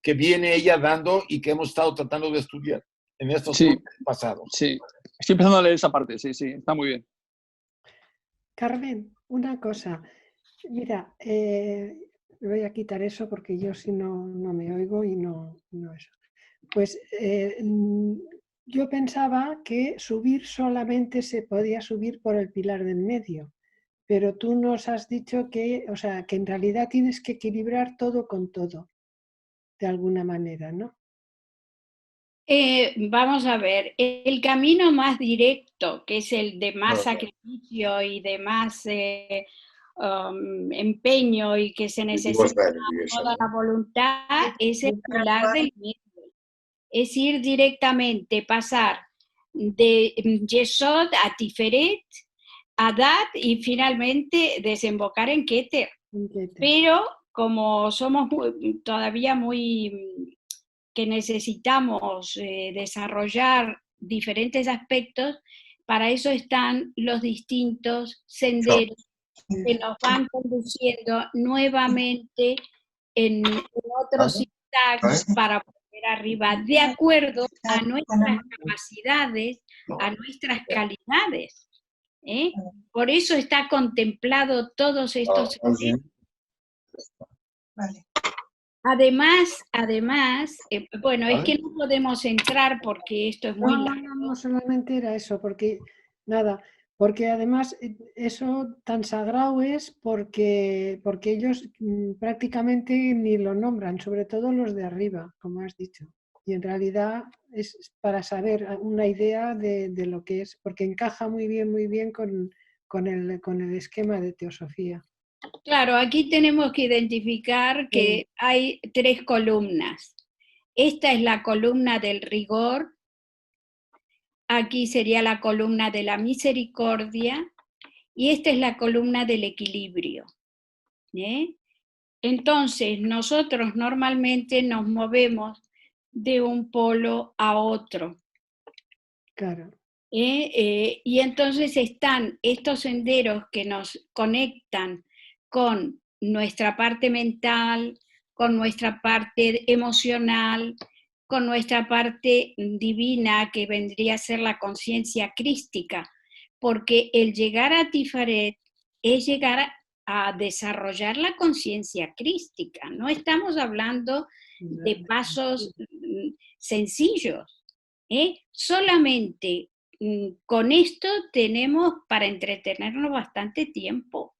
que viene ella dando y que hemos estado tratando de estudiar en estos cursos pasados. Sí, estoy empezando a leer esa parte, sí, está muy bien. Carmen, una cosa. Mira, voy a quitar eso porque yo si no me oigo y no eso. Pues yo pensaba que subir solamente se podía subir por el pilar del medio, pero tú nos has dicho que, o sea, que en realidad tienes que equilibrar todo con todo, de alguna manera, ¿no? Vamos a ver, el camino más directo, que es el de más sacrificio y de más empeño y que se necesita toda la voluntad, es el pilar del medio. Es ir directamente, pasar de Yesod a Tiferet, a Dat y finalmente desembocar en Keter. Pero como somos todavía muy que necesitamos desarrollar diferentes aspectos, para eso están los distintos senderos que nos van conduciendo nuevamente en otros zigzags para poder arriba, de acuerdo a nuestras capacidades, a nuestras calidades. Por eso está contemplado todos estos senderos. Vale. Además, bueno, es que no podemos entrar porque esto es muy largo. No solamente era eso, porque además eso tan sagrado es porque ellos prácticamente ni lo nombran, sobre todo los de arriba, como has dicho. Y en realidad es para saber una idea de lo que es, porque encaja muy bien con el esquema de teosofía. Claro, aquí tenemos que identificar que hay 3 columnas. Esta es la columna del rigor, aquí sería la columna de la misericordia y esta es la columna del equilibrio. Entonces, nosotros normalmente nos movemos de un polo a otro. Claro. Y entonces están estos senderos que nos conectan con nuestra parte mental, con nuestra parte emocional, con nuestra parte divina, que vendría a ser la conciencia crística, porque el llegar a Tiferet es llegar a desarrollar la conciencia crística. No estamos hablando de pasos sencillos. Solamente con esto tenemos para entretenernos bastante tiempo.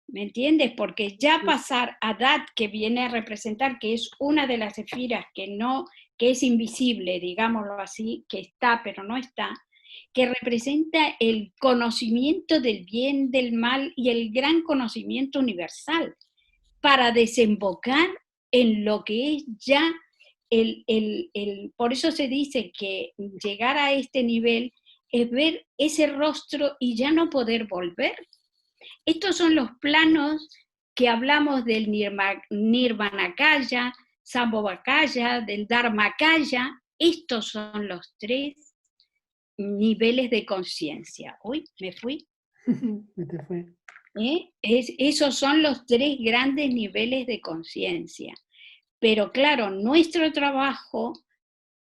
¿Me entiendes? Porque ya pasar a Dat, que viene a representar, que es una de las sefiras que es invisible, digámoslo así, que está pero no está, que representa el conocimiento del bien, del mal y el gran conocimiento universal, para desembocar en lo que es ya por eso se dice que llegar a este nivel es ver ese rostro y ya no poder volver. Estos son los planos que hablamos del Nirvanakaya, Sambhogakaya, del Dharmakaya. Estos son los 3 niveles de conciencia. Uy, me fui. Te fue. Esos son los 3 grandes niveles de conciencia. Pero claro, nuestro trabajo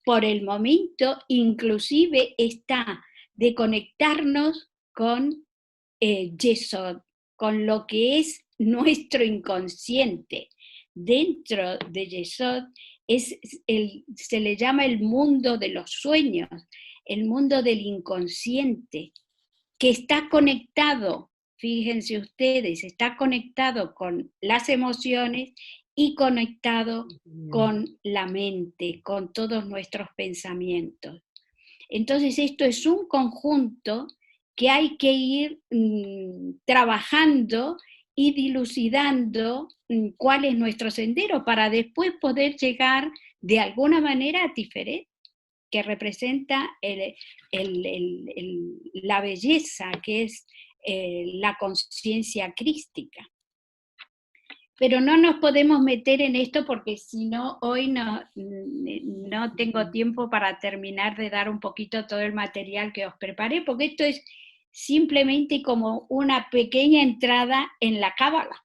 por el momento inclusive está de conectarnos con Yesod, con lo que es nuestro inconsciente. Dentro de Yesod se le llama el mundo de los sueños, el mundo del inconsciente, que está conectado, fíjense ustedes, está conectado con las emociones y conectado con la mente, con todos nuestros pensamientos. Entonces esto es un conjunto que hay que ir trabajando y dilucidando cuál es nuestro sendero para después poder llegar de alguna manera a Tiferet, que representa la belleza, que es la conciencia crística. Pero no nos podemos meter en esto porque si no, hoy no tengo tiempo para terminar de dar un poquito todo el material que os preparé, porque esto es simplemente como una pequeña entrada en la cábala.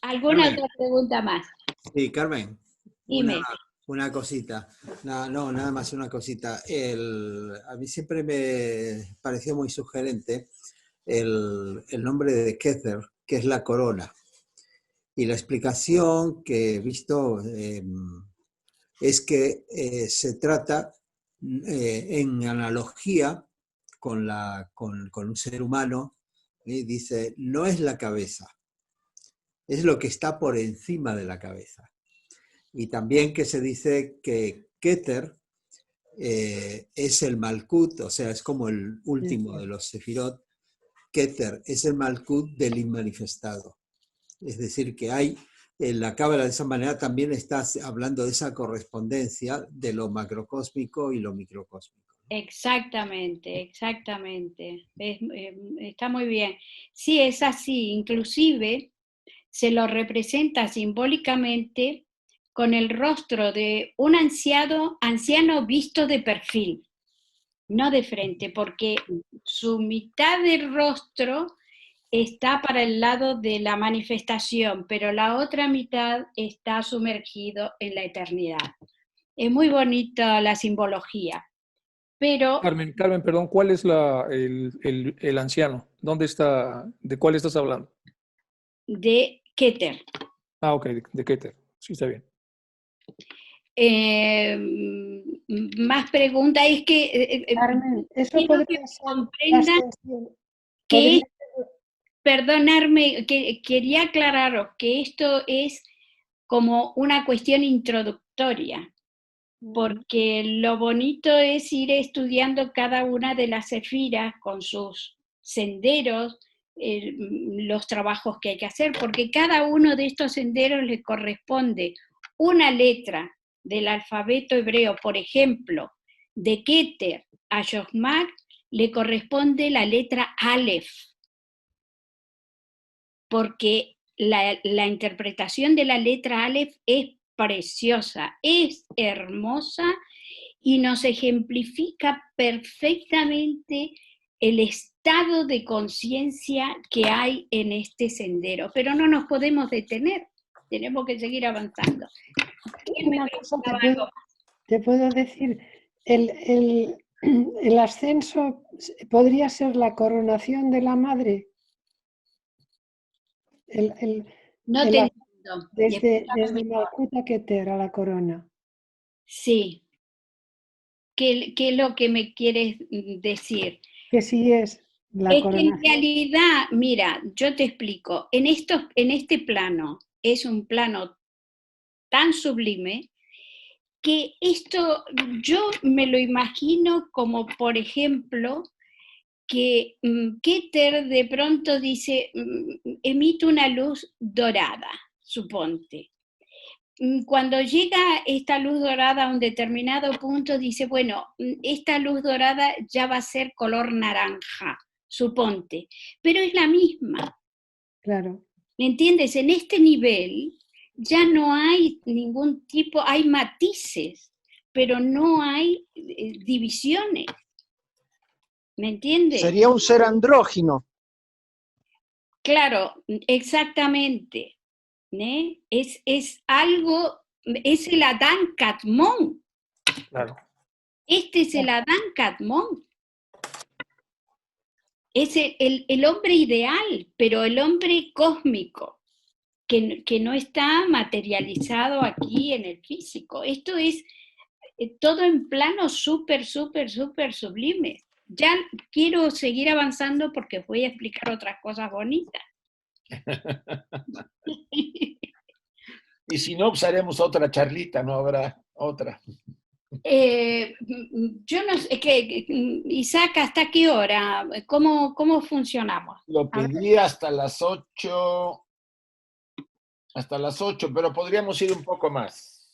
¿Alguna otra pregunta más? Sí, Carmen. Dime. Una cosita. No, nada más una cosita. A mí siempre me pareció muy sugerente el nombre de Keter, que es la corona. Y la explicación que he visto es que se trata en analogía con un ser humano, dice, no es la cabeza, es lo que está por encima de la cabeza. Y también que se dice que Keter es el Malkut, o sea, es como el último de los Sefirot. Keter es el Malkut del inmanifestado. Es decir, que hay, en la Cábala de esa manera también estás hablando de esa correspondencia de lo macrocósmico y lo microcósmico. Exactamente, exactamente. Está muy bien. Sí, es así. Inclusive se lo representa simbólicamente con el rostro de un anciano visto de perfil, no de frente, porque su mitad del rostro está para el lado de la manifestación, pero la otra mitad está sumergido en la eternidad. Es muy bonita la simbología, pero... Carmen, perdón, ¿cuál es el anciano? ¿Dónde está? ¿De cuál estás hablando? De Keter. Ah, ok, de Keter. Sí, está bien. Más preguntas, es que Carmen, eso quiero podría que ser comprendan que, perdonarme, que quería aclararos que esto es como una cuestión introductoria, porque lo bonito es ir estudiando cada una de las sefiras con sus senderos, los trabajos que hay que hacer, porque cada uno de estos senderos le corresponde una letra del alfabeto hebreo. Por ejemplo, de Keter a Yochmak le corresponde la letra Aleph, porque la interpretación de la letra Aleph es preciosa, es hermosa y nos ejemplifica perfectamente el estado de conciencia que hay en este sendero. Pero no nos podemos detener, tenemos que seguir avanzando. Una cosa te puedo decir, el ascenso podría ser la coronación de la madre. No te entiendo. Desde Malkut a Keter a la corona. Sí. ¿Qué es lo que me quieres decir? Que sí es la coronación. Que en realidad, mira, yo te explico, en este plano, es un plano tan sublime que esto yo me lo imagino como, por ejemplo, que Keter de pronto dice, emite una luz dorada, suponte. Cuando llega esta luz dorada a un determinado punto, dice, bueno, esta luz dorada ya va a ser color naranja, suponte, pero es la misma. Claro. ¿Me entiendes? En este nivel ya no hay ningún tipo, hay matices, pero no hay divisiones. ¿Me entiendes? Sería un ser andrógino. Claro, exactamente. ¿Eh? Es algo, es el Adán Catmón. Claro. Este es el Adán Catmón. Es el hombre ideal, pero el hombre cósmico, que no está materializado aquí en el físico. Esto es todo en plano súper, súper, súper sublime. Ya quiero seguir avanzando porque voy a explicar otras cosas bonitas. Y si no, pues haremos otra charlita, ¿no habrá? Otra. Yo no sé, Isaac, ¿hasta qué hora? ¿Cómo funcionamos? Lo pedí hasta las 8, pero podríamos ir un poco más.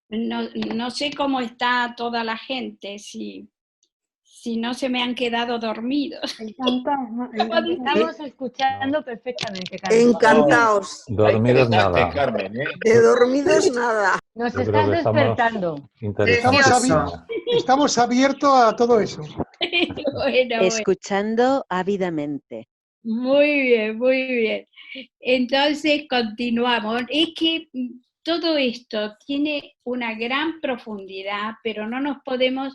No sé cómo está toda la gente, si no se me han quedado dormidos. Estamos escuchando perfectamente, Carmen. Encantados. Dormidos nada. Carmen, De dormidos nada. Nos Yo estás creo que estamos despertando. Estamos abiertos a todo eso. Bueno. Escuchando ávidamente. Muy bien, muy bien. Entonces continuamos. Es que todo esto tiene una gran profundidad, pero no nos podemos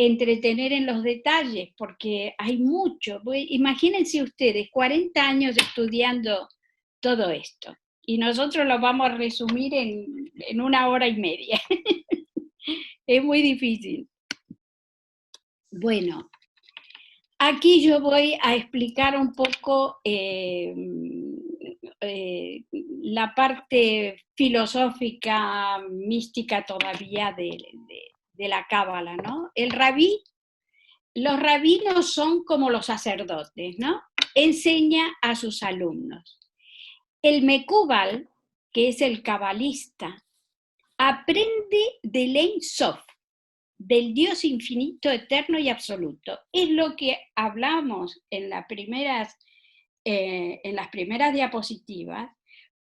entretener en los detalles, porque hay mucho. Imagínense ustedes, 40 años estudiando todo esto, y nosotros lo vamos a resumir en 1 hora y media. Es muy difícil. Bueno, aquí yo voy a explicar un poco la parte filosófica, mística todavía de la Cábala, ¿no? Los rabinos son como los sacerdotes, ¿no? Enseña a sus alumnos. El Mekubal, que es el cabalista, aprende del Ein Sof, del Dios infinito, eterno y absoluto. Es lo que hablamos en las primeras diapositivas,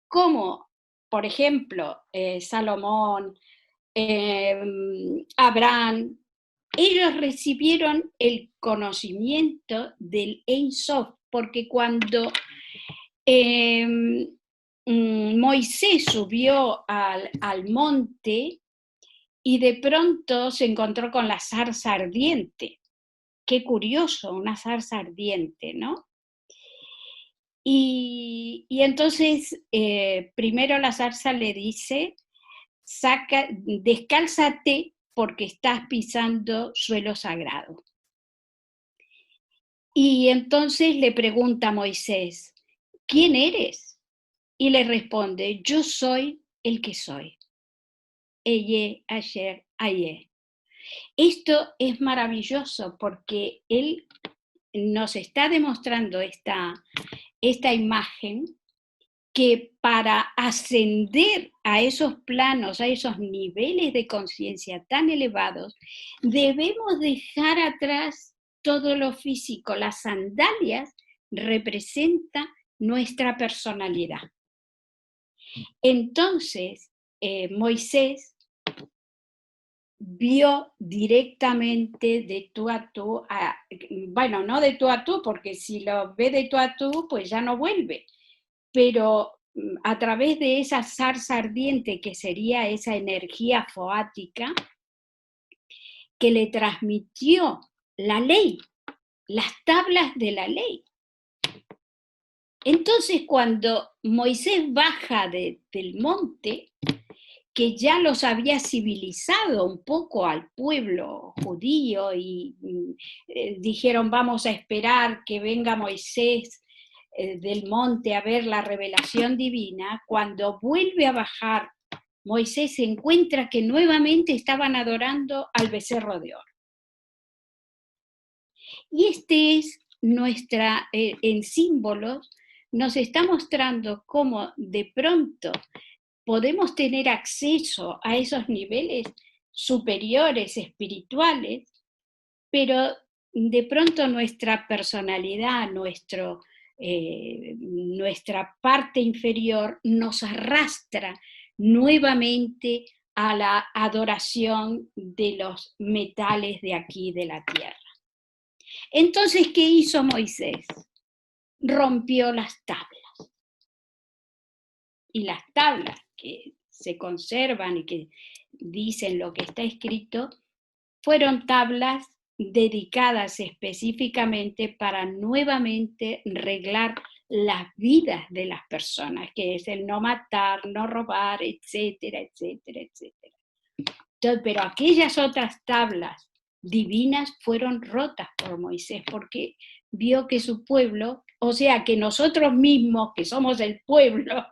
como, por ejemplo, Salomón, Abraham, ellos recibieron el conocimiento del Ein Sof, porque cuando Moisés subió al monte y de pronto se encontró con la zarza ardiente. Qué curioso, una zarza ardiente, ¿no? Y entonces, primero la zarza le dice, descálzate porque estás pisando suelo sagrado. Y entonces le pregunta a Moisés, ¿quién eres? Y le responde, yo soy el que soy. Eye, Asher, Aye. Esto es maravilloso porque él nos está demostrando esta imagen, que para ascender a esos planos, a esos niveles de conciencia tan elevados, debemos dejar atrás todo lo físico. Las sandalias representan nuestra personalidad. Entonces, Moisés vio directamente de tú a tú, bueno, no de tú a tú, porque si lo ve de tú a tú, pues ya no vuelve, pero a través de esa zarza ardiente, que sería esa energía foática, que le transmitió la ley, las tablas de la ley. Entonces, cuando Moisés baja del monte, que ya los había civilizado un poco al pueblo judío y dijeron, vamos a esperar que venga Moisés del monte a ver la revelación divina, cuando vuelve a bajar, Moisés se encuentra que nuevamente estaban adorando al becerro de oro. Y este es en símbolos, nos está mostrando cómo de pronto podemos tener acceso a esos niveles superiores, espirituales, pero de pronto nuestra personalidad, nuestra parte inferior nos arrastra nuevamente a la adoración de los metales de aquí, de la tierra. Entonces, ¿qué hizo Moisés? Rompió las tablas. Y las tablas que se conservan y que dicen lo que está escrito, fueron tablas dedicadas específicamente para nuevamente reglar las vidas de las personas, que es el no matar, no robar, etcétera, etcétera, etcétera. Entonces, pero aquellas otras tablas divinas fueron rotas por Moisés, porque vio que su pueblo, o sea, que nosotros mismos, que somos el pueblo,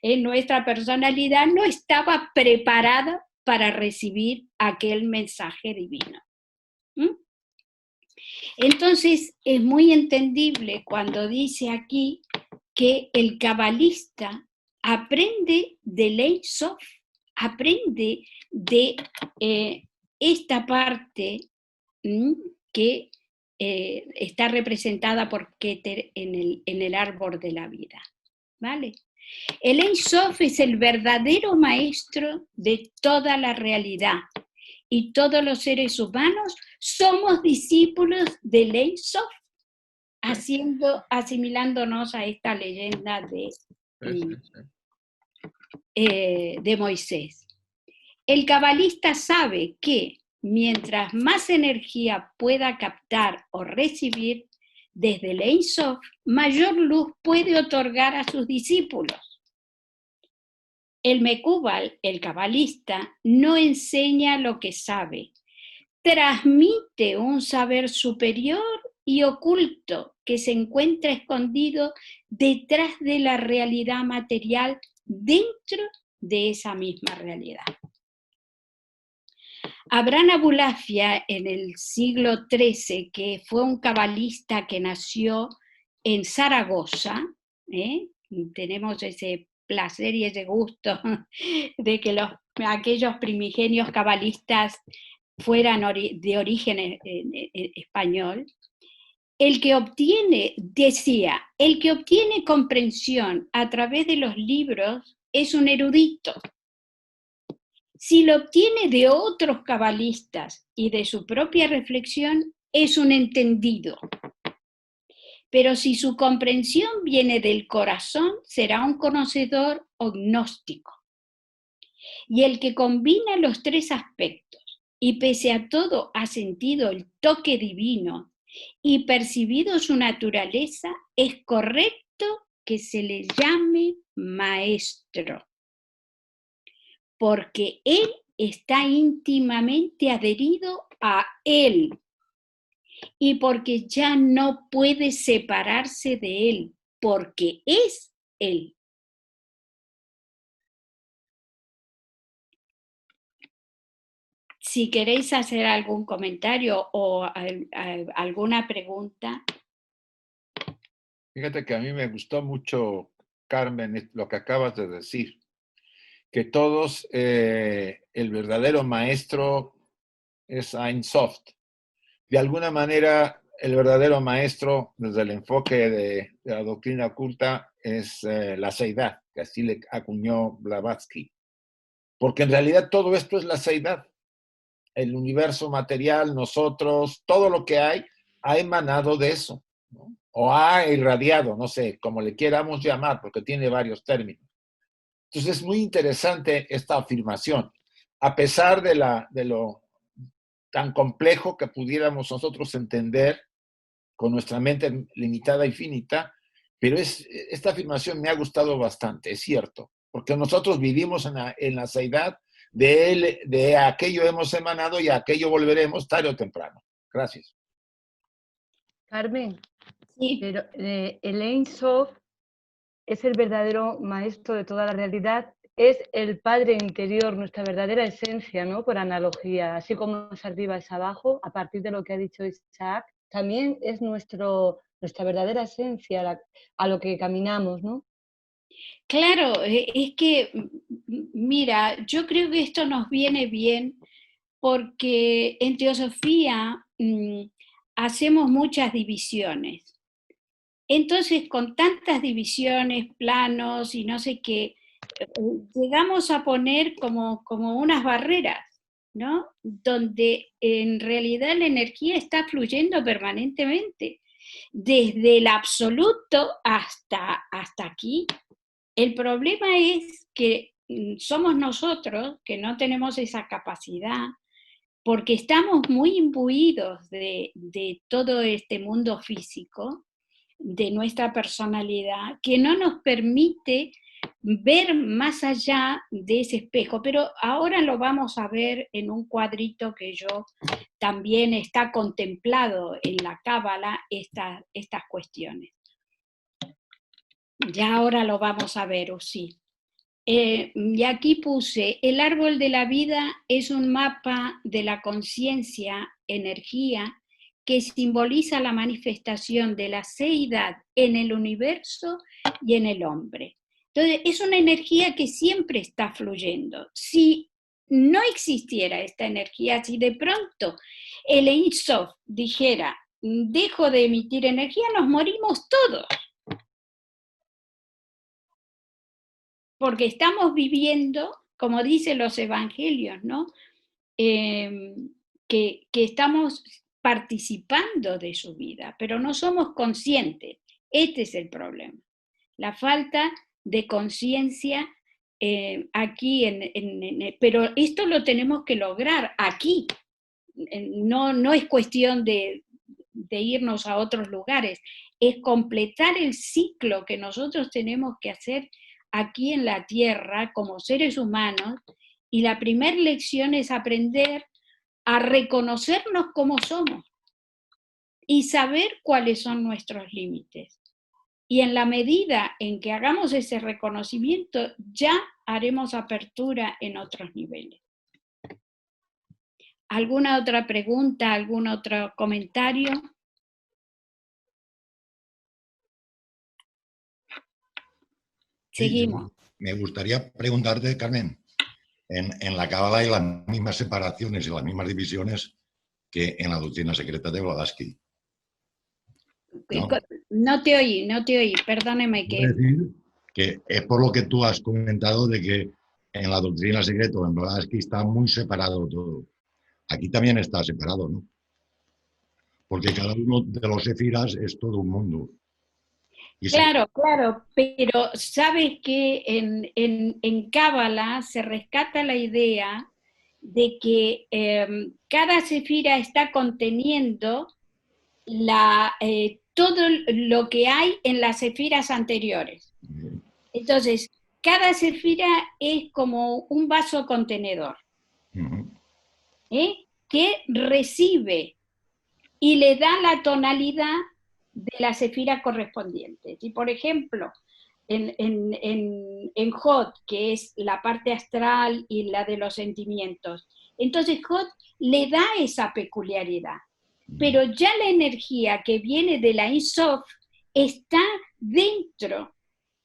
en nuestra personalidad, no estaba preparada para recibir aquel mensaje divino. ¿Mm? Entonces es muy entendible cuando dice aquí que el cabalista aprende del Ein Sof, aprende de esta parte que está representada por Keter en el árbol de la vida. ¿Vale? El Ein Sof es el verdadero maestro de toda la realidad y todos los seres humanos somos discípulos del Ein Sof, asimilándonos a esta leyenda de Moisés. El cabalista sabe que mientras más energía pueda captar o recibir desde el Ein Sof, mayor luz puede otorgar a sus discípulos. El Mecúbal, el cabalista, no enseña lo que sabe, transmite un saber superior y oculto que se encuentra escondido detrás de la realidad material dentro de esa misma realidad. Abraham Abulafia, en el siglo XIII, que fue un cabalista que nació en Zaragoza, tenemos ese placer y ese gusto de que aquellos primigenios cabalistas fueran de origen español, decía, el que obtiene comprensión a través de los libros es un erudito. Si lo obtiene de otros cabalistas y de su propia reflexión, es un entendido. Pero si su comprensión viene del corazón, será un conocedor o gnóstico. Y el que combina los tres aspectos y pese a todo ha sentido el toque divino y percibido su naturaleza, es correcto que se le llame maestro, porque él está íntimamente adherido a él y porque ya no puede separarse de él, porque es él. Si queréis hacer algún comentario o alguna pregunta. Fíjate que a mí me gustó mucho, Carmen, lo que acabas de decir, que todos, el verdadero maestro es Ein Sof. De alguna manera, el verdadero maestro, desde el enfoque de la doctrina oculta, es la seidad, que así le acuñó Blavatsky. Porque en realidad todo esto es la seidad. El universo material, nosotros, todo lo que hay, ha emanado de eso, ¿no? O ha irradiado, no sé, como le queramos llamar, porque tiene varios términos. Entonces es muy interesante esta afirmación. A pesar de lo tan complejo que pudiéramos nosotros entender con nuestra mente limitada y finita, pero esta afirmación me ha gustado bastante, es cierto, porque nosotros vivimos en la seidad de aquello hemos emanado y a aquello volveremos tarde o temprano. Gracias. Carmen, sí. Pero el Ein Sof es el verdadero maestro de toda la realidad, es el Padre interior, nuestra verdadera esencia, ¿no? Por analogía, así como es arriba es abajo, a partir de lo que ha dicho Isaac, también es nuestra verdadera esencia, a lo que caminamos, ¿no? Claro, es que, mira, yo creo que esto nos viene bien porque en teosofía hacemos muchas divisiones. Entonces, con tantas divisiones, planos y no sé qué, llegamos a poner como unas barreras, ¿no? Donde en realidad la energía está fluyendo permanentemente, desde el absoluto hasta aquí. El problema es que somos nosotros que no tenemos esa capacidad, porque estamos muy imbuidos de todo este mundo físico, de nuestra personalidad, que no nos permite ver más allá de ese espejo. Pero ahora lo vamos a ver en un cuadrito que yo también está contemplado en la Cábala, estas cuestiones. Ya ahora lo vamos a ver, sí. Y aquí puse, el árbol de la vida es un mapa de la conciencia, energía, que simboliza la manifestación de la seidad en el universo y en el hombre. Entonces, es una energía que siempre está fluyendo. Si no existiera esta energía, si de pronto el Ein Sof dijera, dejo de emitir energía, nos morimos todos. Porque estamos viviendo, como dicen los evangelios, ¿no? Que estamos participando de su vida, pero no somos conscientes. Este es el problema. La falta de conciencia aquí, pero esto lo tenemos que lograr aquí. No es cuestión de irnos a otros lugares, es completar el ciclo que nosotros tenemos que hacer aquí en la Tierra como seres humanos, y la primera lección es aprender a reconocernos como somos y saber cuáles son nuestros límites. Y en la medida en que hagamos ese reconocimiento, ya haremos apertura en otros niveles. ¿Alguna otra pregunta, algún otro comentario? Seguimos. Sí, me gustaría preguntarte, Carmen, en la Cábala hay las mismas separaciones y las mismas divisiones que en la doctrina secreta de Blavatsky. No te oí, perdóneme que... Es decir, que es por lo que tú has comentado de que en la doctrina secreta en Blavatsky está muy separado todo. Aquí también está separado, ¿no? Porque cada uno de los sefiras es todo un mundo. Claro, pero sabes que en Cábala se rescata la idea de que cada sefira está conteniendo todo lo que hay en las sefiras anteriores. Entonces, cada sefira es como un vaso contenedor, que recibe y le da la tonalidad de la sefira correspondiente. Y por ejemplo, en Hod, que es la parte astral y la de los sentimientos, entonces Hod le da esa peculiaridad. Pero ya la energía que viene de la Ein Sof está dentro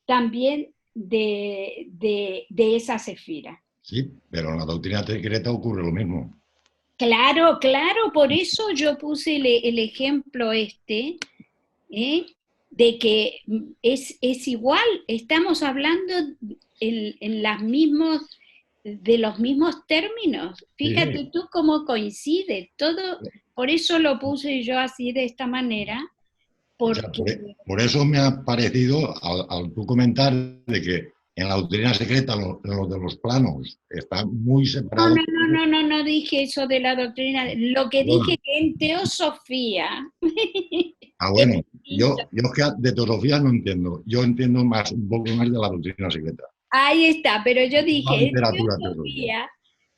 también de esa sefira. Sí, pero en la doctrina secreta ocurre lo mismo. Claro, por eso yo puse el ejemplo de que es igual, estamos hablando de los mismos términos. Fíjate tú cómo coincide todo, por eso lo puse yo así de esta manera. Porque... Por eso me ha parecido, al tú comentar de que en la doctrina secreta lo de los planos está muy separado. No dije eso de la doctrina. Lo que dije que en teosofía... Bueno, yo es que de teosofía no entiendo. Yo entiendo un poco más de la doctrina secreta. Ahí está, pero yo dije,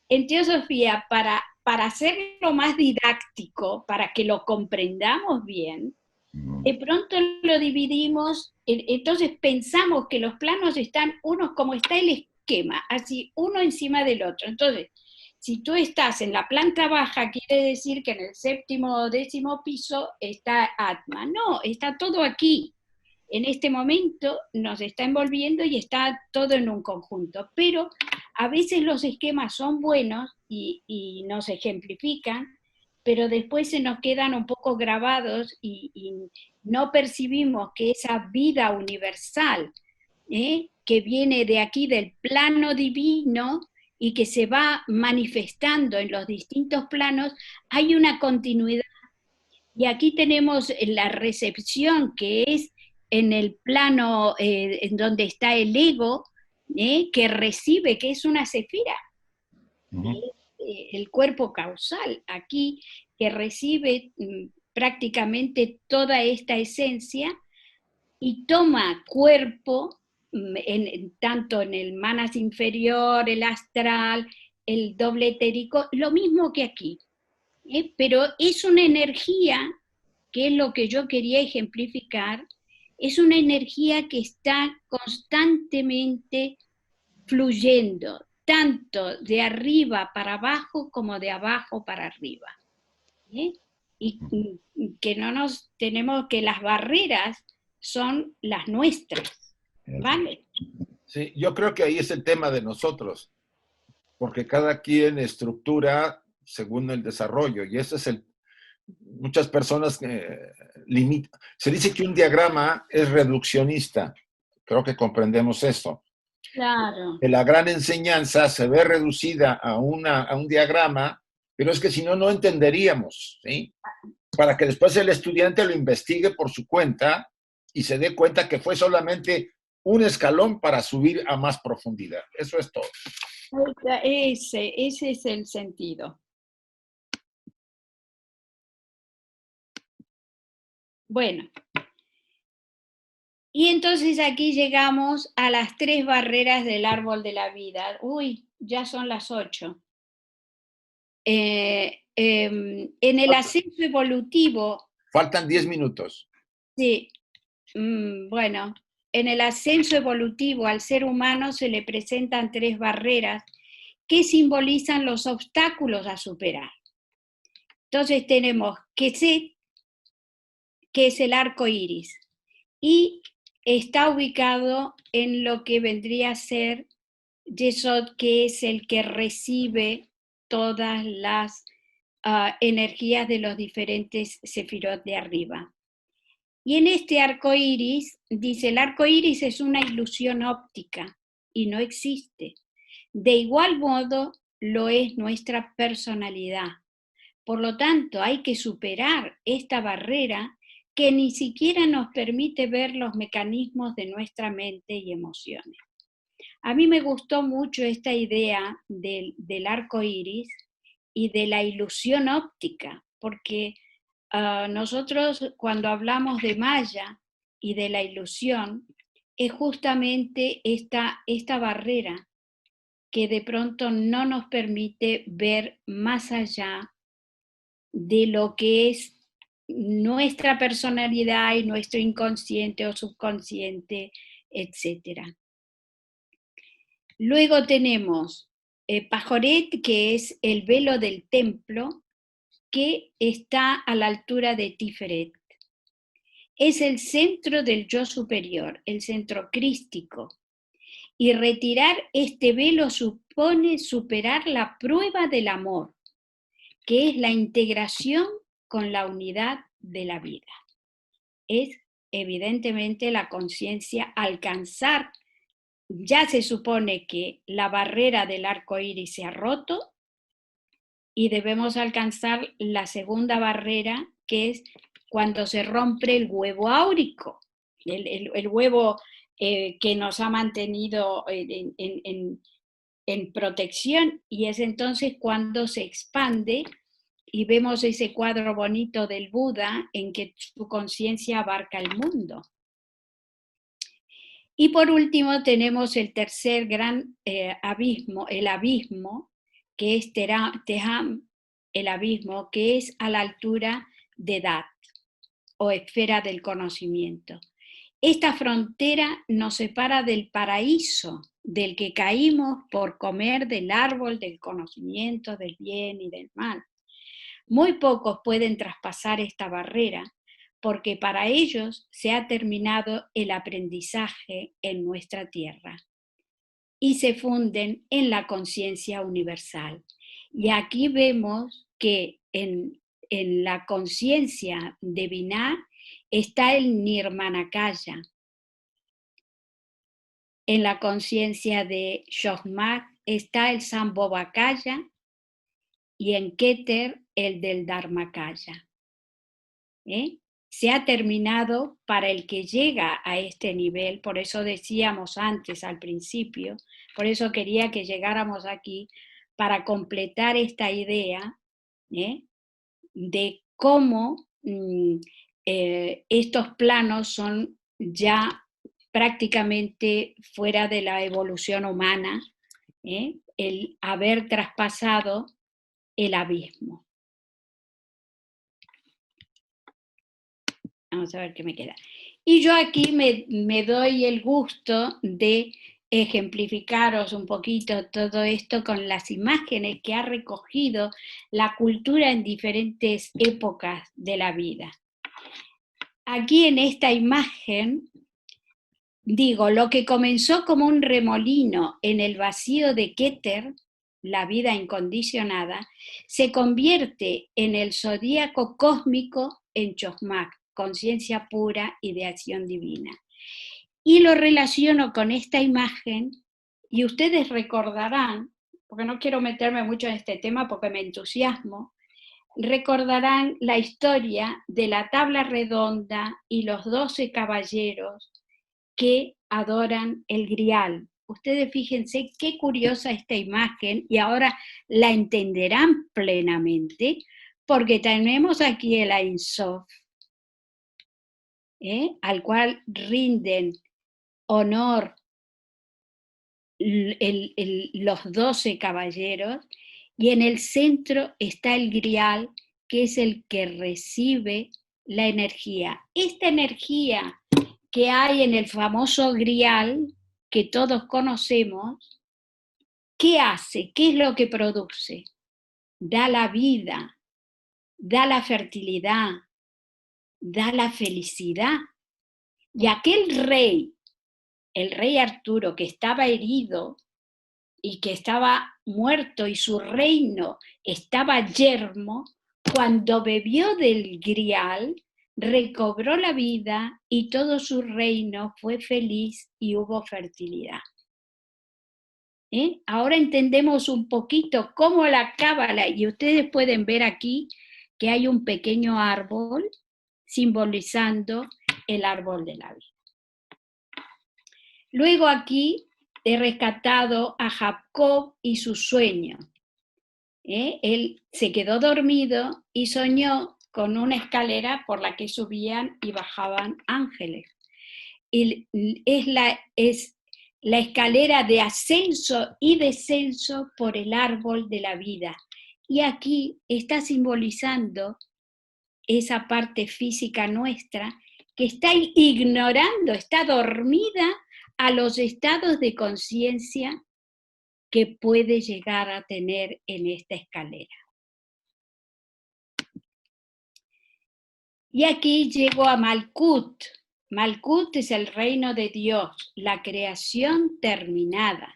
en teosofía, para hacerlo más didáctico, para que lo comprendamos bien, de pronto lo dividimos, entonces pensamos que los planos están unos como está el esquema, así uno encima del otro. Entonces, si tú estás en la planta baja, quiere decir que en el séptimo o décimo piso está Atma. No, está todo aquí. En este momento nos está envolviendo y está todo en un conjunto. Pero a veces los esquemas son buenos y nos ejemplifican, pero después se nos quedan un poco grabados y no percibimos que esa vida universal, que viene de aquí del plano divino y que se va manifestando en los distintos planos, hay una continuidad. Y aquí tenemos la recepción, que es en el plano en donde está el ego, que recibe, que es una sefira. El cuerpo causal aquí, que recibe prácticamente toda esta esencia y toma cuerpo, tanto en el manas inferior, el astral, el doble etérico, lo mismo que aquí. Pero es una energía, que es lo que yo quería ejemplificar, es una energía que está constantemente fluyendo, tanto de arriba para abajo como de abajo para arriba. ¿Eh? Y que no nos tenemos, que las barreras son las nuestras, ¿vale? Sí, yo creo que ahí es el tema de nosotros, porque cada quien estructura según el desarrollo, y ese es el... Muchas personas limitan. Se dice que un diagrama es reduccionista, creo que comprendemos eso. Claro. Que la gran enseñanza se ve reducida a un diagrama, pero es que si no, no entenderíamos, ¿sí? Para que después el estudiante lo investigue por su cuenta y se dé cuenta que fue solamente un escalón para subir a más profundidad. Eso es todo. Ese es el sentido. Bueno. Y entonces aquí llegamos a las 3 barreras del árbol de la vida. Uy, ya son las 8. En el ascenso evolutivo... Faltan 10 minutos. Sí, bueno, en el ascenso evolutivo al ser humano se le presentan 3 barreras que simbolizan los obstáculos a superar. Entonces tenemos Keset, que es el arco iris, y está ubicado en lo que vendría a ser Yesod, que es el que recibe todas las energías de los diferentes sefirot de arriba. Y en este arco iris, dice, el arco iris es una ilusión óptica y no existe. De igual modo lo es nuestra personalidad. Por lo tanto, hay que superar esta barrera que ni siquiera nos permite ver los mecanismos de nuestra mente y emociones. A mí me gustó mucho esta idea del arco iris y de la ilusión óptica, porque nosotros cuando hablamos de Maya y de la ilusión, es justamente esta barrera que de pronto no nos permite ver más allá de lo que es nuestra personalidad y nuestro inconsciente o subconsciente, etc. Luego tenemos Pajoret, que es el velo del templo, que está a la altura de Tiferet. Es el centro del yo superior, el centro crístico. Y retirar este velo supone superar la prueba del amor, que es la integración con la unidad de la vida. Es evidentemente la conciencia alcanzar, ya se supone que la barrera del arco iris se ha roto y debemos alcanzar la segunda barrera, que es cuando se rompe el huevo áurico, el huevo que nos ha mantenido en protección, y es entonces cuando se expande y vemos ese cuadro bonito del Buda en que su conciencia abarca el mundo. Y por último tenemos el tercer gran abismo, el abismo, que es Teham, el abismo, que es a la altura de Dat, o esfera del conocimiento. Esta frontera nos separa del paraíso del que caímos por comer del árbol del conocimiento del bien y del mal. Muy pocos pueden traspasar esta barrera porque para ellos se ha terminado el aprendizaje en nuestra tierra y se funden en la conciencia universal. Y aquí vemos que en la conciencia de Binah está el Nirmanakaya. En la conciencia de Shohmak está el Sambhogakaya y en Keter el del Dharmakaya. Se ha terminado para el que llega a este nivel, por eso decíamos antes al principio, por eso quería que llegáramos aquí para completar esta idea de cómo estos planos son ya prácticamente fuera de la evolución humana, el haber traspasado el abismo. Vamos a ver qué me queda. Y yo aquí me doy el gusto de ejemplificaros un poquito todo esto con las imágenes que ha recogido la cultura en diferentes épocas de la vida. Aquí en esta imagen, digo, lo que comenzó como un remolino en el vacío de Keter, la vida incondicionada, se convierte en el zodíaco cósmico en Chochmah, conciencia pura, ideación divina. Y lo relaciono con esta imagen, y ustedes recordarán, porque no quiero meterme mucho en este tema porque me entusiasmo, recordarán la historia de la tabla redonda y los 12 caballeros que adoran el Grial. Ustedes fíjense qué curiosa esta imagen, y ahora la entenderán plenamente, porque tenemos aquí el Ein Sof, al cual rinden honor los 12 caballeros, y en el centro está el Grial, que es el que recibe la energía. Esta energía que hay en el famoso Grial, que todos conocemos, ¿qué hace? ¿Qué es lo que produce? Da la vida, da la fertilidad, da la felicidad. Y aquel rey, el rey Arturo, que estaba herido y que estaba muerto y su reino estaba yermo, cuando bebió del Grial, recobró la vida y todo su reino fue feliz y hubo fertilidad. Ahora entendemos un poquito cómo la cábala, y ustedes pueden ver aquí que hay un pequeño árbol simbolizando el árbol de la vida. Luego aquí he rescatado a Jacob y su sueño. Él se quedó dormido y soñó con una escalera por la que subían y bajaban ángeles. Y es la escalera de ascenso y descenso por el árbol de la vida. Y aquí está simbolizando esa parte física nuestra que está ignorando, está dormida a los estados de conciencia que puede llegar a tener en esta escalera. Y aquí llego a Malkut. Malkut es el reino de Dios, la creación terminada.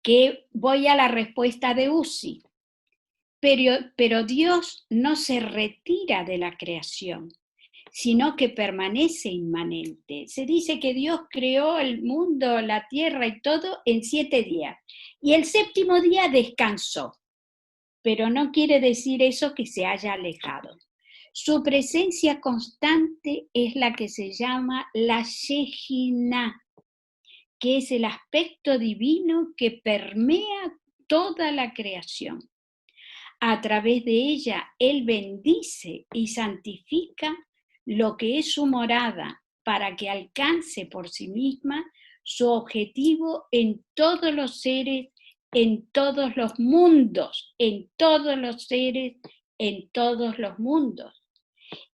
Que voy a la respuesta de Uzi. Pero Dios no se retira de la creación, sino que permanece inmanente. Se dice que Dios creó el mundo, la tierra y todo en 7 días. Y el 7º día descansó. Pero no quiere decir eso que se haya alejado. Su presencia constante es la que se llama la Shejinah, que es el aspecto divino que permea toda la creación. A través de ella, Él bendice y santifica lo que es su morada para que alcance por sí misma su objetivo en todos los seres, en todos los mundos, en todos los seres, en todos los mundos.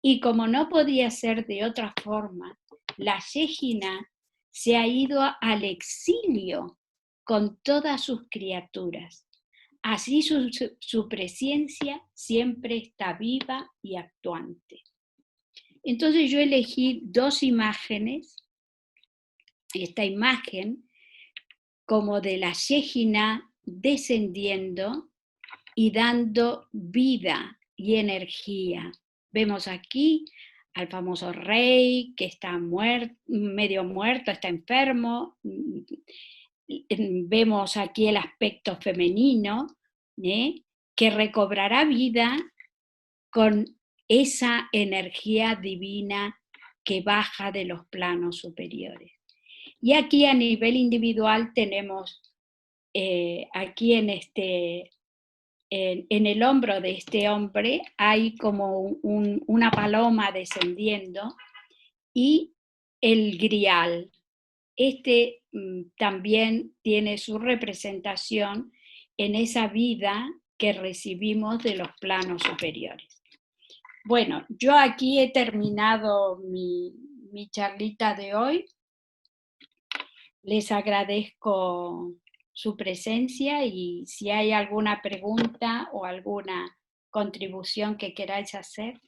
Y como no podía ser de otra forma, la Shejinah se ha ido al exilio con todas sus criaturas. Así su presencia siempre está viva y actuante. Entonces yo elegí 2 imágenes, esta imagen como de la Shejinah descendiendo y dando vida y energía. Vemos aquí al famoso rey que está medio muerto, está enfermo. Vemos aquí el aspecto femenino, que recobrará vida con esa energía divina que baja de los planos superiores. Y aquí a nivel individual tenemos, aquí en el hombro de este hombre hay como una paloma descendiendo y el Grial. Este también tiene su representación en esa vida que recibimos de los planos superiores. Bueno, yo aquí he terminado mi charlita de hoy Les agradezco su presencia y si hay alguna pregunta o alguna contribución que queráis hacer.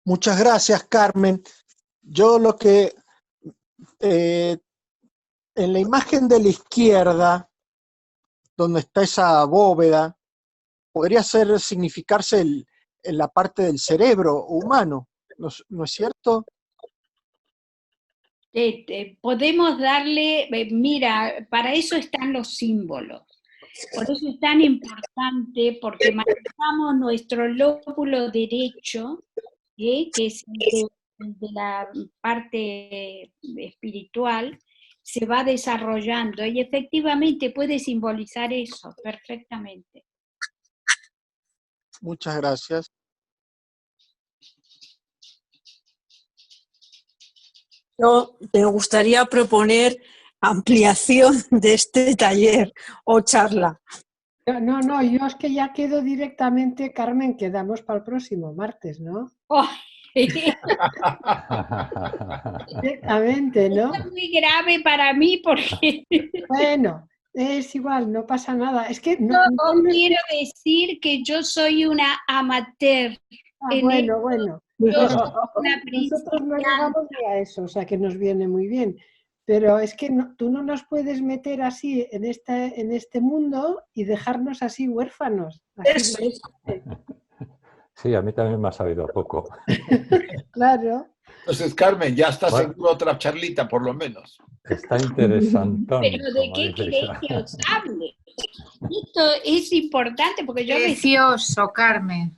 Muchas gracias, Carmen. Yo lo que, en la imagen de la izquierda, donde está esa bóveda, podría significarse en la parte del cerebro humano, ¿no es cierto? Podemos darle, mira, para eso están los símbolos. Por eso es tan importante, porque manejamos nuestro lóbulo derecho, que es de la parte espiritual, se va desarrollando y efectivamente puede simbolizar eso perfectamente. Muchas gracias. Yo me gustaría proponer ampliación de este taller o charla. No, yo es que ya quedo directamente, Carmen, quedamos para el próximo martes, ¿no? Oh. Directamente, ¿no? Es muy grave para mí porque... Bueno, es igual, no pasa nada. Es que no quiero decir que yo soy una amateur. Bueno. Nosotros no llegamos ni a eso, o sea que nos viene muy bien. Pero es que tú no nos puedes meter así en este mundo y dejarnos así huérfanos. Así Sí, a mí también me ha sabido poco. Claro. Entonces, Carmen, ya está seguro otra charlita, por lo menos. Está interesante. Pero ¿de qué queréis que os hable? Esto es importante porque yo... Precioso, Carmen.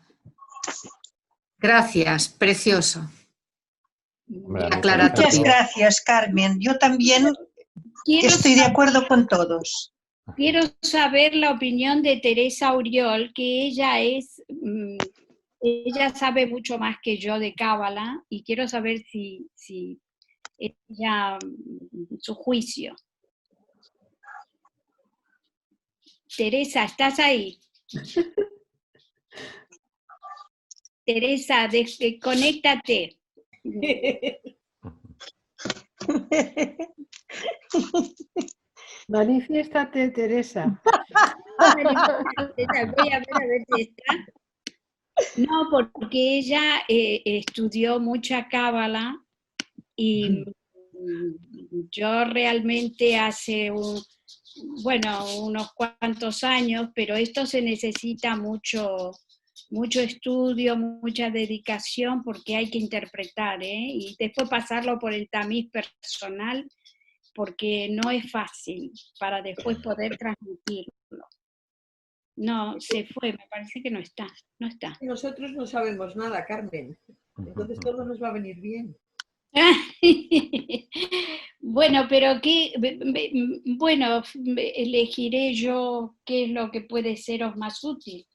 Gracias, precioso. Muchas gracias, Carmen. Yo también estoy de acuerdo con todos. Quiero saber la opinión de Teresa Auriol, que ella sabe mucho más que yo de Cábala, y quiero saber si ella, su juicio. Teresa, ¿estás ahí? Teresa, conéctate. Manifiéstate, Teresa. Voy a ver si está. No, porque ella estudió mucha Cábala y yo realmente hace unos cuantos años, pero esto se necesita mucho estudio, mucha dedicación, porque hay que interpretar, y después pasarlo por el tamiz personal, porque no es fácil para después poder transmitirlo. No, se fue, me parece que no está. Nosotros no sabemos nada, Carmen, entonces todo nos va a venir bien. Bueno, pero elegiré yo qué es lo que puede seros más útil.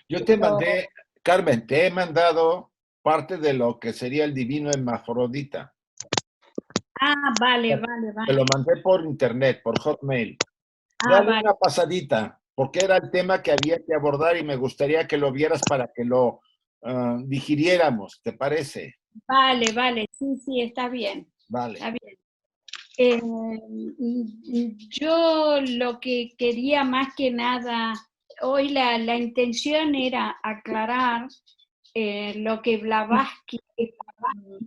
Yo te mandé, Carmen, te he mandado parte de lo que sería el divino hermafrodita. Ah, vale. Te lo mandé por internet, por Hotmail. Dale una pasadita, porque era el tema que había que abordar y me gustaría que lo vieras para que lo digiriéramos, ¿te parece? Vale, sí, está bien. Vale. Está bien. Yo lo que quería más que nada, hoy la intención era aclarar lo que Blavatsky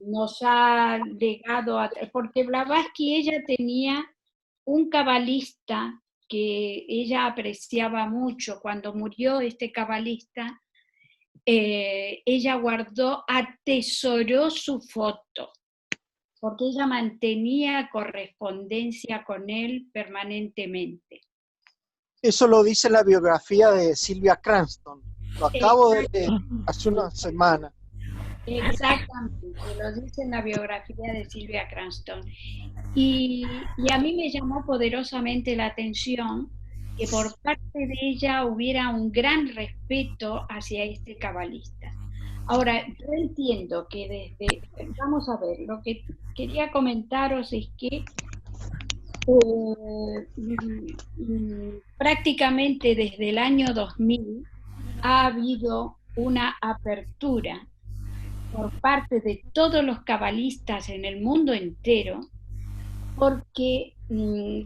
nos ha legado, porque Blavatsky ella tenía un cabalista que ella apreciaba mucho. Cuando murió este cabalista, ella atesoró su foto, porque ella mantenía correspondencia con él permanentemente. Eso lo dice la biografía de Sylvia Cranston. Lo acabo de leer hace una semana. Exactamente, lo dice en la biografía de Sylvia Cranston. Y a mí me llamó poderosamente la atención que por parte de ella hubiera un gran respeto hacia este cabalista. Ahora, yo entiendo que vamos a ver, lo que quería comentaros es que prácticamente desde el año 2000 ha habido una apertura por parte de todos los cabalistas en el mundo entero, porque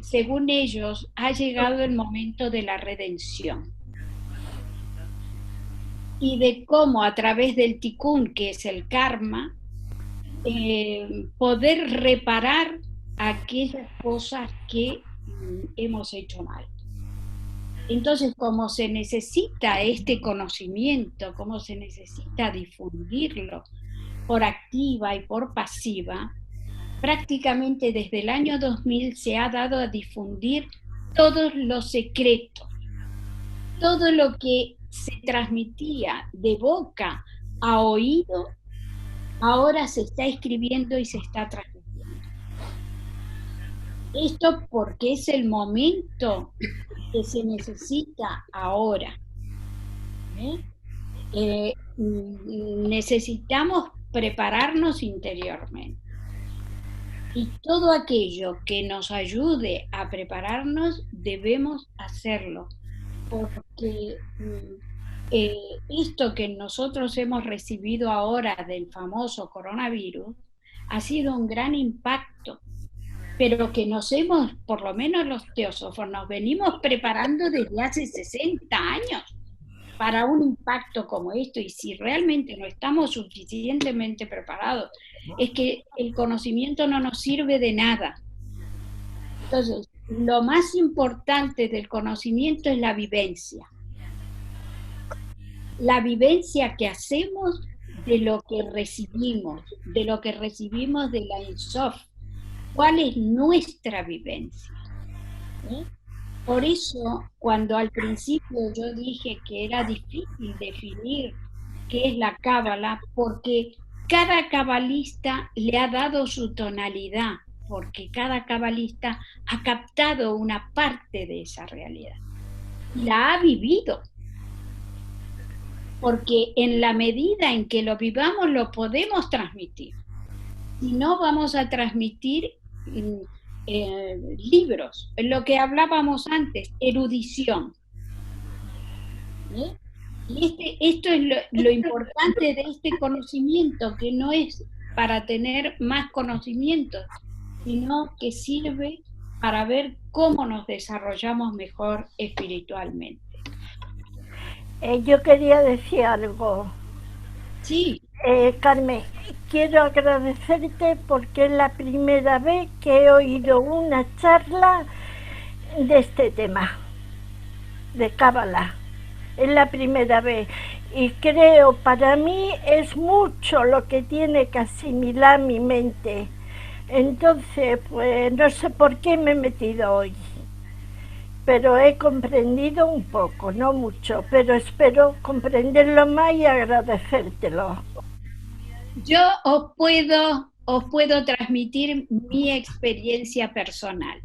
según ellos ha llegado el momento de la redención y de cómo a través del tikkun, que es el karma, poder reparar aquellas cosas que hemos hecho mal. Entonces, como se necesita este conocimiento, como se necesita difundirlo por activa y por pasiva, prácticamente desde el año 2000 se ha dado a difundir todos los secretos, todo lo que se transmitía de boca a oído, ahora se está escribiendo y se está transmitiendo. Esto porque es el momento que se necesita ahora. Necesitamos prepararnos interiormente. Y todo aquello que nos ayude a prepararnos, debemos hacerlo. Porque esto que nosotros hemos recibido ahora del famoso coronavirus ha sido un gran impacto, pero que nos hemos, por lo menos los teósofos, nos venimos preparando desde hace 60 años para un impacto como esto, y si realmente no estamos suficientemente preparados, es que el conocimiento no nos sirve de nada. Entonces, lo más importante del conocimiento es la vivencia. La vivencia que hacemos de lo que recibimos de la Ein Sof. ¿Cuál es nuestra vivencia? Por eso, cuando al principio yo dije que era difícil definir qué es la cábala, porque cada cabalista le ha dado su tonalidad, porque cada cabalista ha captado una parte de esa realidad, la ha vivido. Porque en la medida en que lo vivamos, lo podemos transmitir. Si no, vamos a transmitir libros, lo que hablábamos antes, erudición. Y esto es lo importante de este conocimiento, que no es para tener más conocimientos, sino que sirve para ver cómo nos desarrollamos mejor espiritualmente. Yo quería decir algo. Sí. Carmen, quiero agradecerte porque es la primera vez que he oído una charla de este tema, de Cábala. Es la primera vez. Y creo, para mí es mucho lo que tiene que asimilar mi mente. Entonces, pues no sé por qué me he metido hoy. Pero he comprendido un poco, no mucho, pero espero comprenderlo más y agradecértelo. Yo os puedo transmitir mi experiencia personal.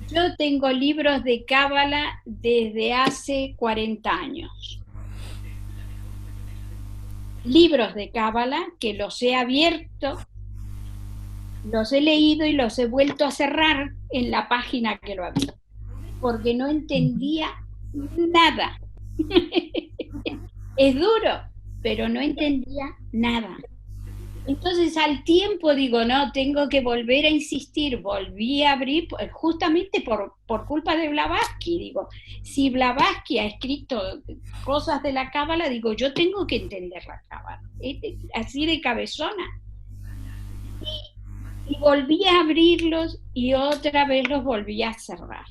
Yo tengo libros de Cábala desde hace 40 años. Libros de Cábala que los he abierto, los he leído y los he vuelto a cerrar en la página que lo abrí, porque no entendía nada. Es duro, pero no entendía nada. Entonces al tiempo digo, no, tengo que volver a insistir, volví a abrir, justamente por culpa de Blavatsky. Digo, si Blavatsky ha escrito cosas de la Cábala, digo, yo tengo que entender la Cábala, así de cabezona. Y volví a abrirlos y otra vez los volví a cerrar.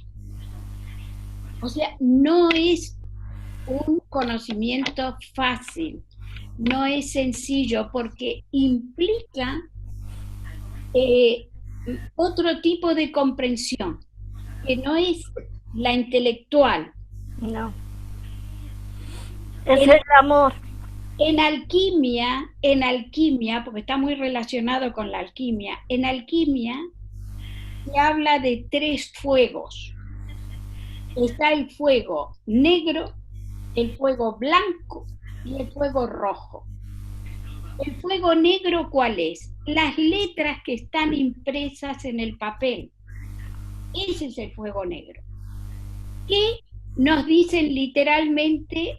O sea, no es un conocimiento fácil, no es sencillo, porque implica otro tipo de comprensión, que no es la intelectual. No. Es el amor. En alquimia, porque está muy relacionado con la alquimia, en alquimia se habla de 3 fuegos. Está el fuego negro, el fuego blanco y el fuego rojo. ¿El fuego negro cuál es? Las letras que están impresas en el papel. Ese es el fuego negro. Que nos dicen literalmente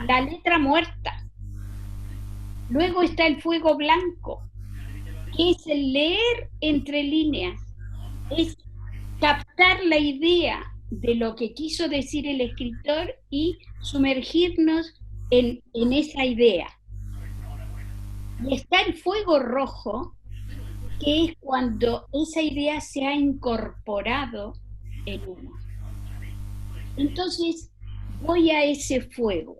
la letra muerta. Luego está el fuego blanco, que es el leer entre líneas, es captar la idea de lo que quiso decir el escritor y sumergirnos en esa idea. Y está el fuego rojo, que es cuando esa idea se ha incorporado en uno. Entonces, voy a ese fuego.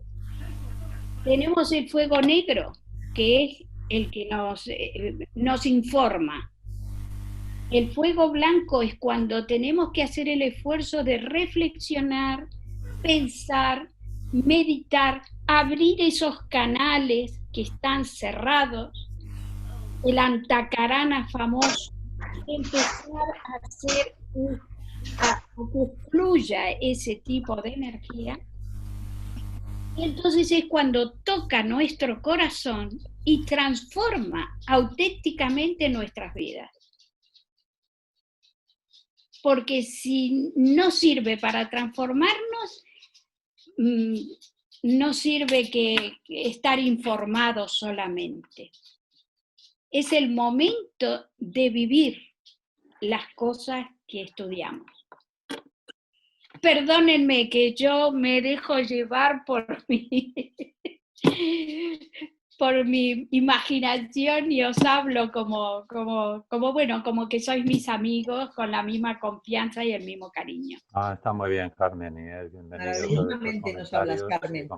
Tenemos el fuego negro, que es el que nos informa. El fuego blanco es cuando tenemos que hacer el esfuerzo de reflexionar, pensar, meditar, abrir esos canales que están cerrados, el antacarana famoso, empezar a hacer a que fluya ese tipo de energía. Y entonces es cuando toca nuestro corazón y transforma auténticamente nuestras vidas. Porque si no sirve para transformarnos, no sirve que estar informados solamente. Es el momento de vivir las cosas que estudiamos. Perdónenme que yo me dejo llevar por mi imaginación y os hablo como que sois mis amigos con la misma confianza y el mismo cariño. Está muy bien, Carmen, y es bienvenido. Maravillosamente nos hablas, Carmen.